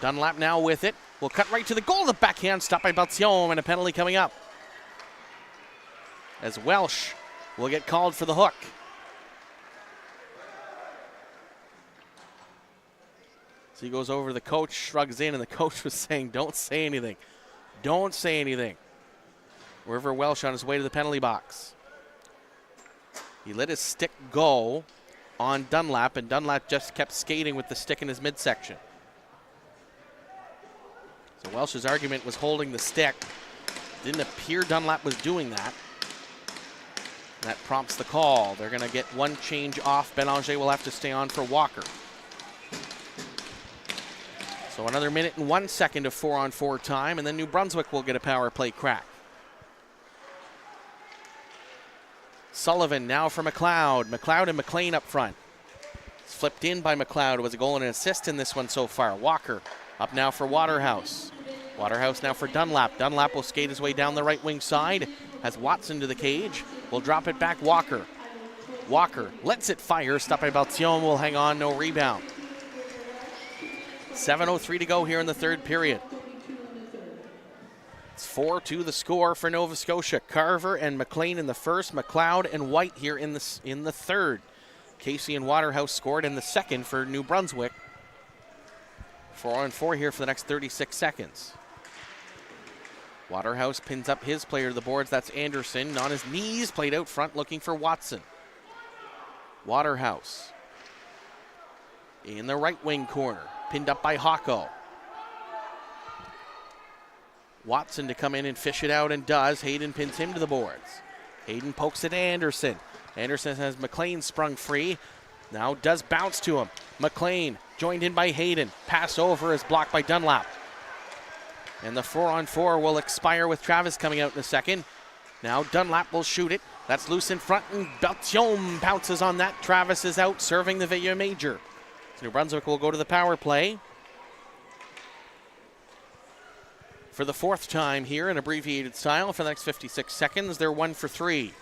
Speaker 2: Dunlap now with it. Will cut right to the goal. The backhand stopped by Beltiome and a penalty coming up. As Welsh will get called for the hook. So he goes over to the coach, shrugs in, and the coach was saying, don't say anything. Don't say anything. River Welsh on his way to the penalty box. He let his stick go on Dunlap, and Dunlap just kept skating with the stick in his midsection. So Welsh's argument was holding the stick. Didn't appear Dunlap was doing that. That prompts the call. They're going to get one change off. Bélanger will have to stay on for Walker. So another minute and 1 second of 4-on-4 time, and then New Brunswick will get a power play crack. Sullivan now for McLeod. McLeod and McLean up front. It's flipped in by McLeod. It was a goal and an assist in this one so far. Walker up now for Waterhouse. Waterhouse now for Dunlap. Dunlap will skate his way down the right wing side. Has Watson to the cage. Will drop it back. Walker. Walker lets it fire. Stopped by Beltiome. Will hang on. No rebound. 7:03 to go here in the third period. It's 4-2 the score for Nova Scotia. Carver and McLean in the first. McLeod and White here in the third. Casey and Waterhouse scored in the second for New Brunswick. 4-on-4 here for the next 36 seconds. Waterhouse pins up his player to the boards. That's Anderson on his knees, played out front looking for Watson. Waterhouse in the right wing corner, pinned up by Hocko. Watson to come in and fish it out, and does. Hayden pins him to the boards. Hayden pokes it to Anderson. Anderson has McLean sprung free. Now does bounce to him. McLean joined in by Hayden. Pass over is blocked by Dunlap. And the 4-on-4 will expire with Travis coming out in a second. Now Dunlap will shoot it. That's loose in front, and Beltiome pounces on that. Travis is out, serving the Villa Major. So New Brunswick will go to the power play for the fourth time here in abbreviated style for the next 56 seconds. They're 1 for 3.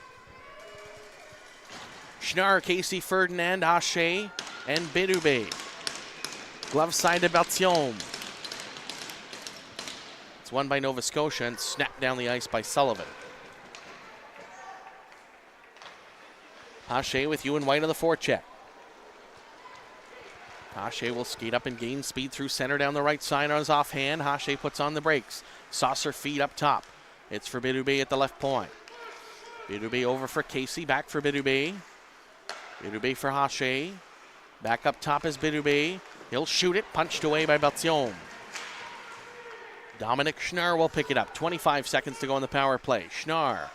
Speaker 2: Schnarr, Casey, Ferdinand, Hache, and Berube. Glove side to Beltiome. It's won by Nova Scotia and snapped down the ice by Sullivan. Hache with Ewan White on the forecheck. Hache will skate up and gain speed through center down the right side on his offhand. Hache puts on the brakes. Saucer feed up top. It's for Berube at the left point. Berube over for Casey, back for Berube. Berube for Hache. Back up top is Berube. He'll shoot it, punched away by Beltiome. Dominic Schnarr will pick it up. 25 seconds to go in the power play. Schnarr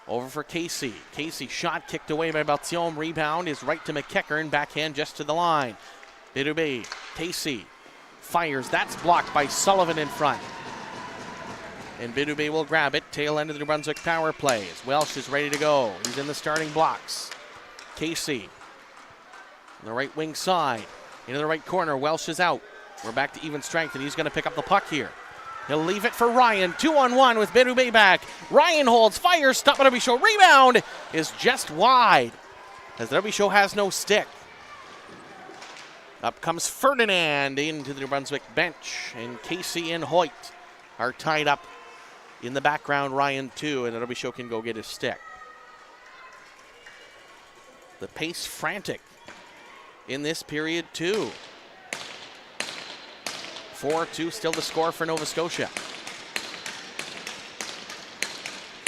Speaker 2: over for Casey. Casey shot kicked away by Beltiome. Rebound is right to McEachern. Backhand just to the line. Berube. Casey fires. That's blocked by Sullivan in front. And Berube will grab it. Tail end of the New Brunswick power play. As Welsh is ready to go. He's in the starting blocks. Casey on the right wing side. Into the right corner. Welsh is out. We're back to even strength, and he's going to pick up the puck here. He'll leave it for Ryan. 2-on-1 with Berube back. Ryan holds, fires, stop at W Show. Rebound is just wide as the W Show has no stick. Up comes Ferdinand into the New Brunswick bench, and Casey and Hoyt are tied up in the background. Ryan too, and the W Show can go get his stick. The pace frantic in this period too. 4-2 still the score for Nova Scotia.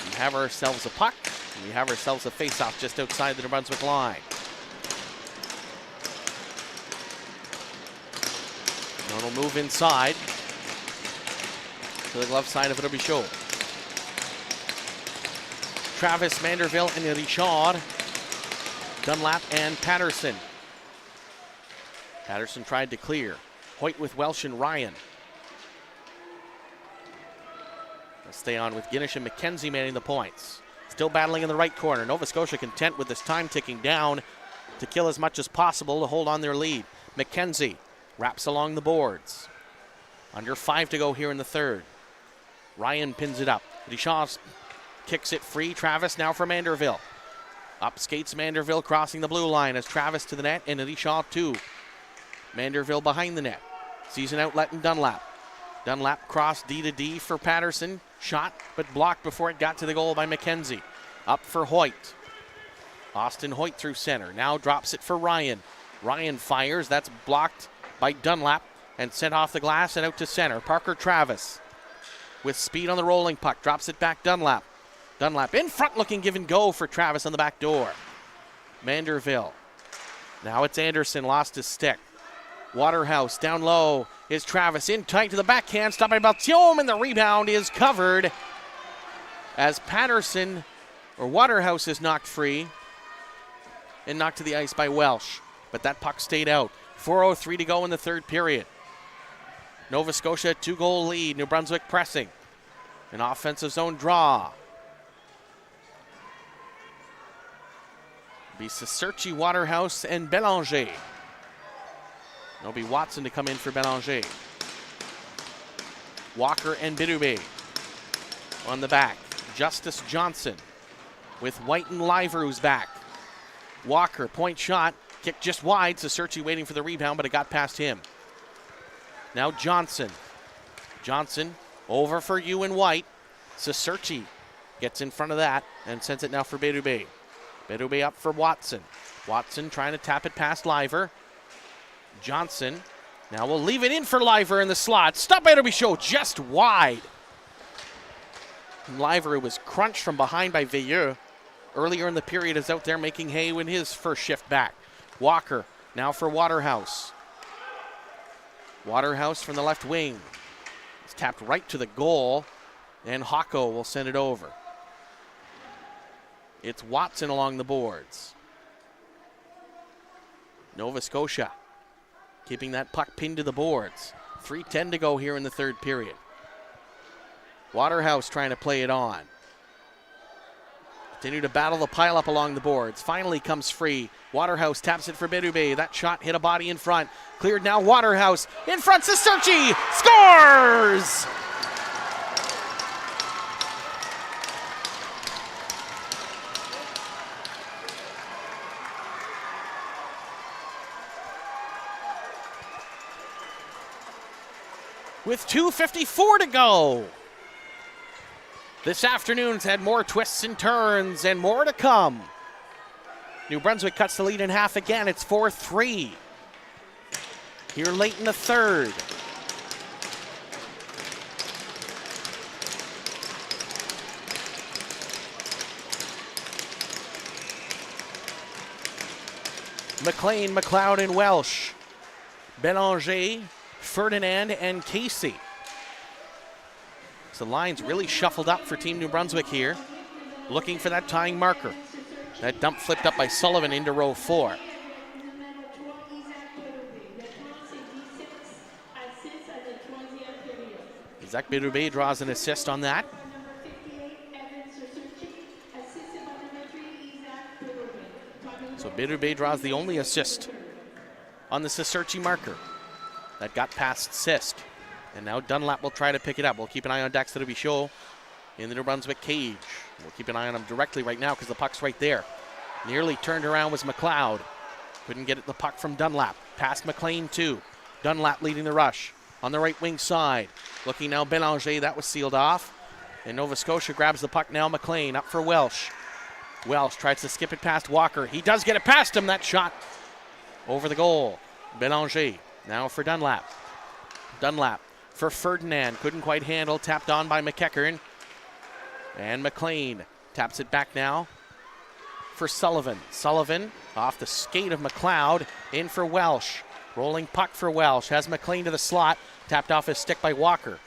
Speaker 2: We have ourselves a puck. We have ourselves a face-off just outside the New Brunswick line. And it'll move inside to the glove side of W Show. Travis, Manderville, and Richard. Dunlap and Patterson. Patterson tried to clear. Hoyt with Welsh and Ryan. Let's stay on with Guinish and McKenzie manning the points. Still battling in the right corner. Nova Scotia content with this time ticking down to kill as much as possible to hold on their lead. McKenzie wraps along the boards. Under 5 to go here in the third. Ryan pins it up. Deschamps kicks it free. Travis now for Manderville. Up skates Manderville crossing the blue line as Travis to the net and Deschamps too. Manderville behind the net. Sees an outlet in Dunlap. Dunlap cross D to D for Patterson. Shot, but blocked before it got to the goal by McKenzie. Up for Hoyt. Austin Hoyt through center. Now drops it for Ryan. Ryan fires. That's blocked by Dunlap and sent off the glass and out to center. Parker Travis with speed on the rolling puck. Drops it back Dunlap. Dunlap in front looking give and go for Travis on the back door. Manderville. Now it's Anderson. Lost his stick. Waterhouse down low is Travis in tight to the backhand, stopped by Beltiome, and the rebound is covered as Patterson or Waterhouse is knocked free and knocked to the ice by Welsh, but that puck stayed out. 4:03 to go in the third period. Nova Scotia 2-goal lead. New Brunswick pressing. An offensive zone draw. Be Cicerci, Waterhouse, and Belanger. It'll be Watson to come in for Belanger. Walker and Berube on the back. Justice Johnson with White and Liveroos back. Walker, point shot, kick just wide. Cicerci waiting for the rebound, but it got past him. Now Johnson. Johnson over for Ewan White. Cicerci gets in front of that and sends it now for Berube. Berube up for Watson. Watson trying to tap it past Liver. Johnson Now we'll leave it in for Liver in the slot. Stop by Robichaud, just wide. Liver was crunched from behind by Veilleux. Earlier in the period is out there making hay in his first shift back. Walker now for Waterhouse. Waterhouse from the left wing. It's tapped right to the goal, and Hocko will send it over. It's Watson along the boards. Nova Scotia keeping that puck pinned to the boards. 3:10 to go here in the third period. Waterhouse trying to play it on. Continue to battle the pileup along the boards. Finally comes free. Waterhouse taps it for Berube. That shot hit a body in front. Cleared now Waterhouse. In front, Cisterci scores! With 2:54 to go. This afternoon's had more twists and turns and more to come. New Brunswick cuts the lead in half again. It's 4-3. Here late in the third. McLean, McLeod, and Welsh. Belanger, Ferdinand, and Casey. So the line's really shuffled up for Team New Brunswick here, looking for that tying marker. That dump flipped up by Sullivan into row 4. Zach Berube draws an assist on that. So Berube draws the only assist on the Cisterci marker. That got past Sist. And now Dunlap will try to pick it up. We'll keep an eye on Dax Robichaud in the New Brunswick cage. We'll keep an eye on him directly right now because the puck's right there. Nearly turned around was McLeod. Couldn't get the puck from Dunlap. Past McLean too. Dunlap leading the rush on the right wing side. Looking now Belanger, that was sealed off. And Nova Scotia grabs the puck now. McLean up for Welsh. Welsh tries to skip it past Walker. He does get it past him. That shot over the goal. Belanger now for Dunlap. Dunlap for Ferdinand. Couldn't quite handle. Tapped on by McEachern. And McLean taps it back now for Sullivan. Sullivan off the skate of McLeod. In for Welsh. Rolling puck for Welsh. Has McLean to the slot. Tapped off his stick by Walker.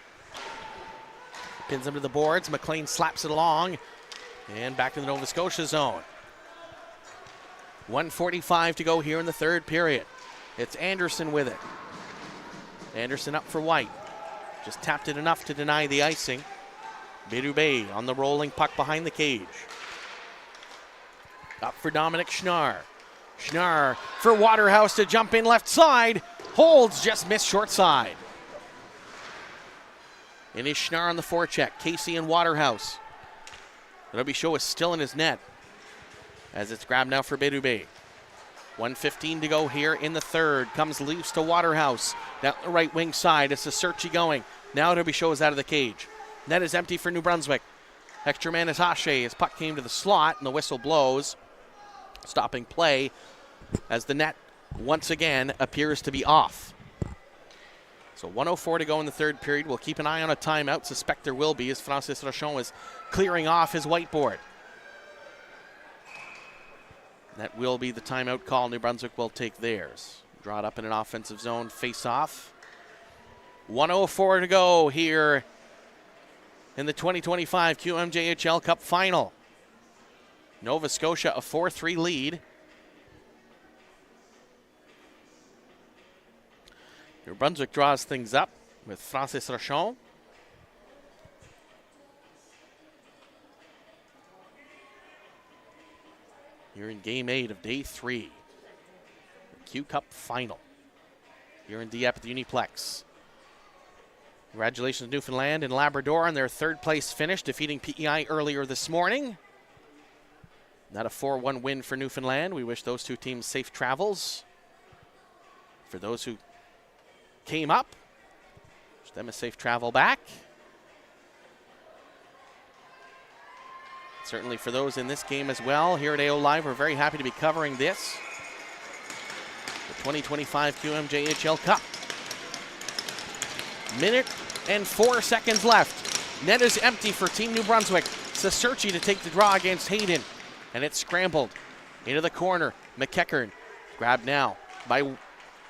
Speaker 2: Pins him to the boards. McLean slaps it along. And back to the Nova Scotia zone. 1:45 to go here in the third period. It's Anderson with it. Anderson up for White. Just tapped it enough to deny the icing. Berube on the rolling puck behind the cage. Up for Dominic Schnarr. Schnarr for Waterhouse to jump in left side. Holds, just missed short side. And is Schnarr on the forecheck. Casey and Waterhouse. Robichaud is still in his net as it's grabbed now for Berube. 1:15 to go here in the third. Comes loose to Waterhouse. Down the right wing side. It's Cisterci going. Now Robichaud is out of the cage. Net is empty for New Brunswick. Extra man is Hache. His puck came to the slot and the whistle blows. Stopping play as the net once again appears to be off. So 1:04 to go in the third period. We'll keep an eye on a timeout. Suspect there will be as Francis Rochon is clearing off his whiteboard. That will be the timeout call. New Brunswick will take theirs. Draw it up in an offensive zone. Face off. 1:04 to go here in the 2025 QMJHL Cup Final. Nova Scotia a 4-3 lead. New Brunswick draws things up with Francis Rochon. Here in Game 8 of Day 3. The Q Cup Final. Here in Dieppe at the Uniplex. Congratulations Newfoundland and Labrador on their third place finish, defeating PEI earlier this morning. Not a 4-1 win for Newfoundland. We wish those two teams safe travels. For those who came up, wish them a safe travel back. Certainly for those in this game as well. Here at AO Live, we're very happy to be covering this. The 2025 QMJHL Cup. Minute and 4 seconds left. Net is empty for Team New Brunswick. Seserchi to take the draw against Hayden. And it's scrambled into the corner. McEachern grabbed now by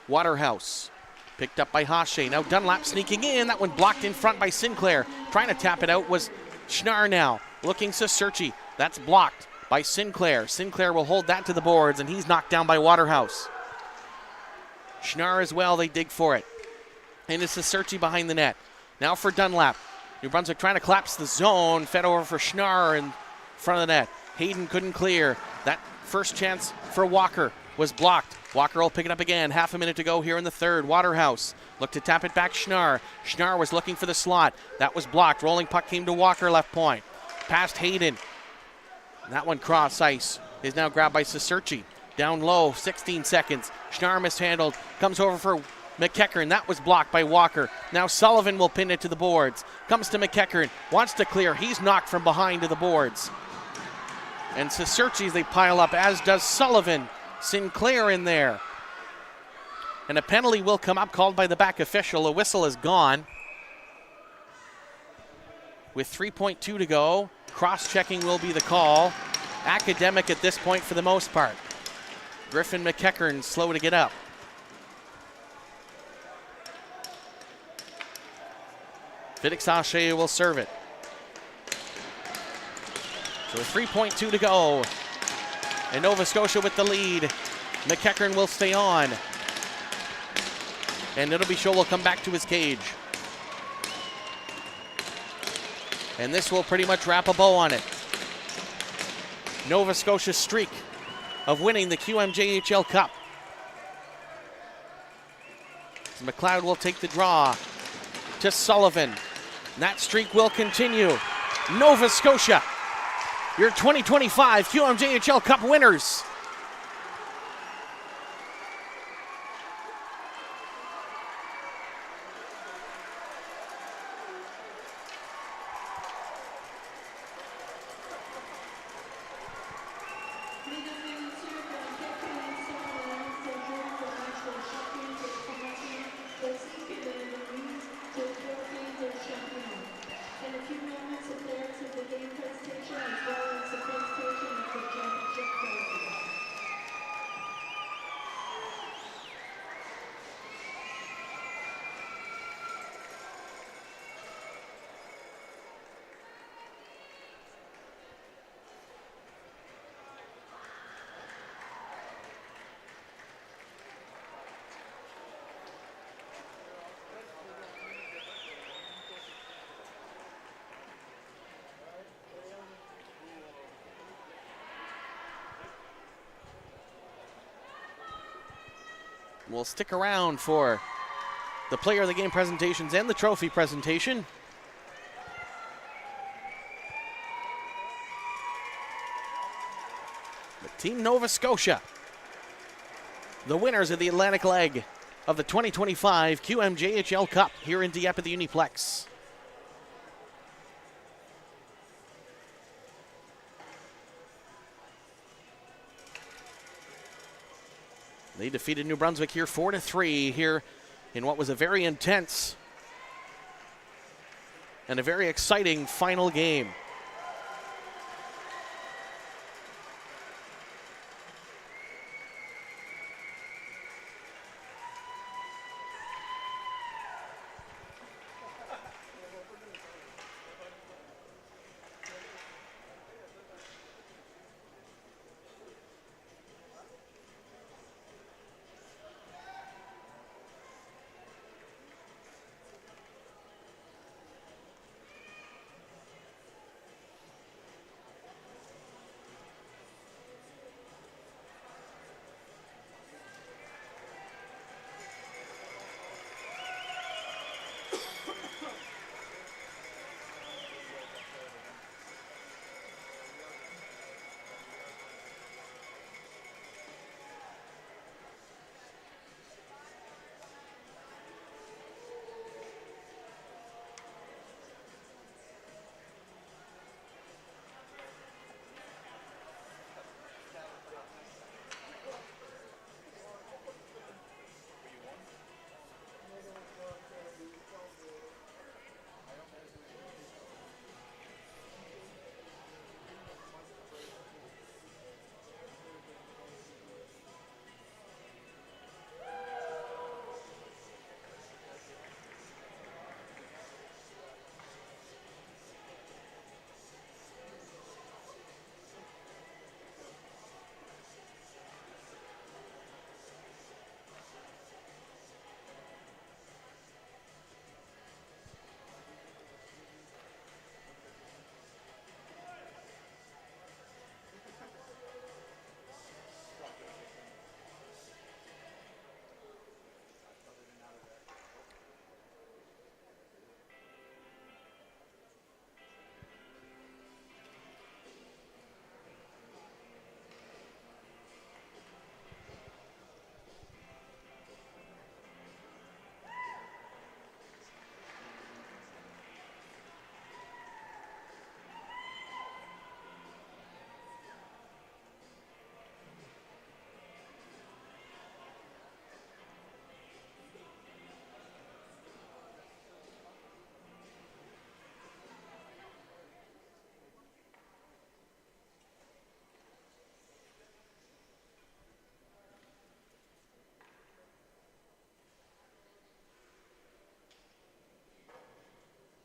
Speaker 2: Waterhouse. Picked up by Hache. Now Dunlap sneaking in. That one blocked in front by Sinclair. Trying to tap it out was Schnarr now. Looking Seserchi. That's blocked by Sinclair. Sinclair will hold that to the boards, and he's knocked down by Waterhouse. Schnarr as well. They dig for it. And it's Seserchi behind the net. Now for Dunlap. New Brunswick trying to collapse the zone. Fed over for Schnarr in front of the net. Hayden couldn't clear. That first chance for Walker was blocked. Walker will pick it up again. Half a minute to go here in the third. Waterhouse looked to tap it back Schnarr. Schnarr was looking for the slot. That was blocked. Rolling puck came to Walker, left point. Past Hayden. That one cross ice is now grabbed by Seserchi. Down low, 16 seconds. Schnarr mishandled. Comes over for McEachern. That was blocked by Walker. Now Sullivan will pin it to the boards. Comes to McEachern. Wants to clear. He's knocked from behind to the boards. And Seserchi, they pile up, as does Sullivan. Sinclair in there. And a penalty will come up, called by the back official. A whistle is gone. With 3.2 to go, cross-checking will be the call. Academic at this point for the most part. Griffin McEachern slow to get up. Felix Hache will serve it. So with 3.2 to go, and Nova Scotia with the lead. McEachern will stay on. And Little Bichot will come back to his cage. And this will pretty much wrap a bow on it. Nova Scotia's streak of winning the QMJHL Cup. McLeod will take the draw to Sullivan. And that streak will continue. Nova Scotia, your 2025 QMJHL Cup winners. We'll stick around for the player of the game presentations and the trophy presentation. But Team Nova Scotia, the winners of the Atlantic leg of the 2025 QMJHL Cup here in Dieppe at the Uniplex. They defeated New Brunswick here 4-3 here in what was a very intense and a very exciting final game.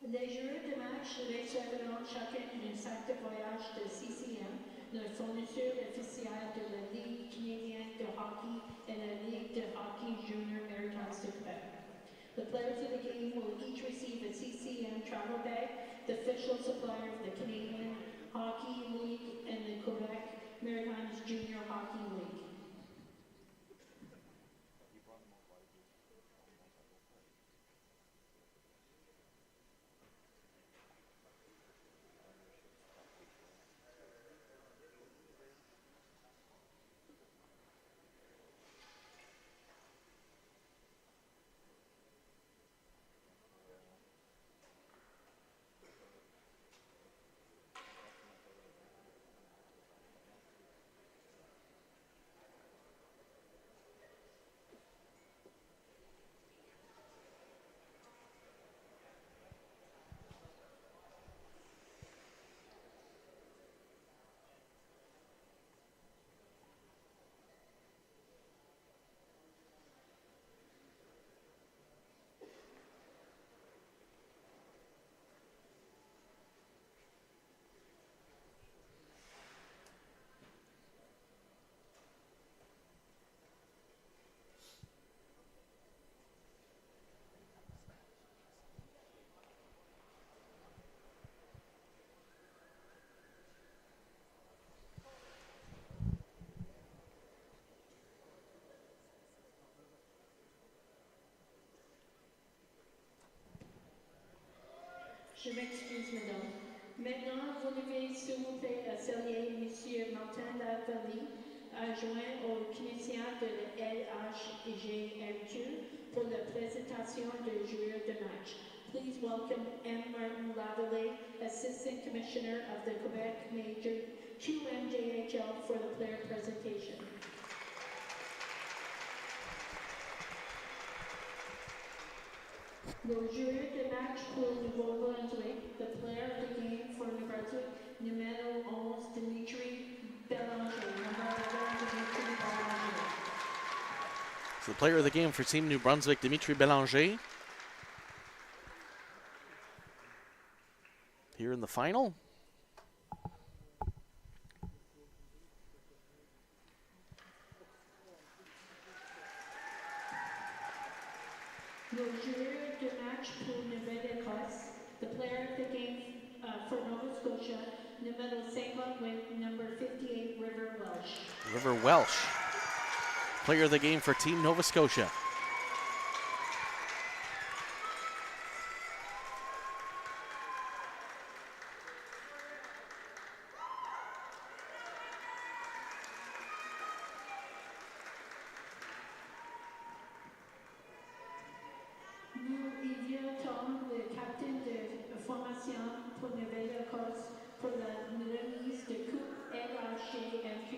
Speaker 3: Les joueurs de match recevront chacun un sac de voyage de CCM, le fournisseur officiel de la Ligue canadienne de hockey et la Ligue de hockey junior Maritimes de Quebec. The players of the game will each receive a CCM travel bag, the official supplier of the Canadian Hockey League and the Quebec Maritimes Junior Hockey League. Je m'excuse, madame. Maintenant, vous devez, s'il vous plaît, saluer M. Martin Lavallee, adjoint au Canadien de la LHGMQ pour la présentation de joueurs de match. Please welcome M. Martin Lavallee, Assistant Commissioner of the Quebec Major QMJHL for the player presentation. Le joueur de match pour Nouveau-Brunswick, the player of the game for New Brunswick, numéro 11, Dimitri Bélanger.
Speaker 2: So the player of the game for Team New Brunswick, Dimitri Bélanger. Here in the final.
Speaker 3: Le joueur de match pour Nouvelle-Écosse, the player of the game for Nova Scotia, numéro 50 with number 58, River Welsh.
Speaker 2: River Welsh, player of the game for Team Nova Scotia.
Speaker 3: Nous invitons le capitaine de formation pour Nouvelle-Écosse pour la remise de Coupe LHGMQ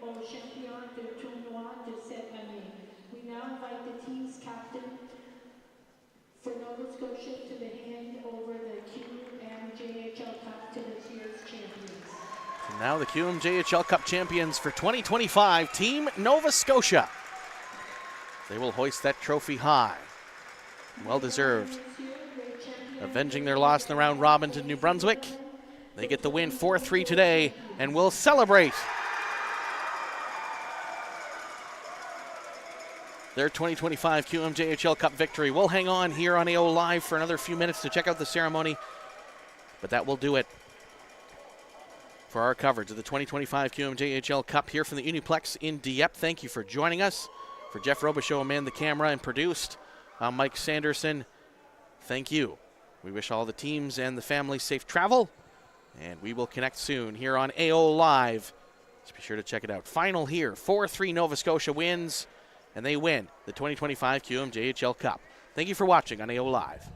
Speaker 3: au champion de tournoi de cette année. We now invite the team's captain for Nova Scotia to hand over the QMJHL Cup to this year's champions.
Speaker 2: And now the QMJHL Cup champions for 2025, Team Nova Scotia. They will hoist that trophy high. Well deserved. Avenging their loss in the round robin to New Brunswick. They get the win 4-3 today and will celebrate their 2025 QMJHL Cup victory. We'll hang on here on AO Live for another few minutes to check out the ceremony, but that will do it for our coverage of the 2025 QMJHL Cup here from the Uniplex in Dieppe. Thank you for joining us. For Jeff Robichaud, manned the camera and produced, I'm Mike Sanderson. Thank you. We wish all the teams and the families safe travel, and we will connect soon here on AO Live. So be sure to check it out. Final here, 4-3 Nova Scotia wins, and they win the 2025 QMJHL Cup. Thank you for watching on AO Live.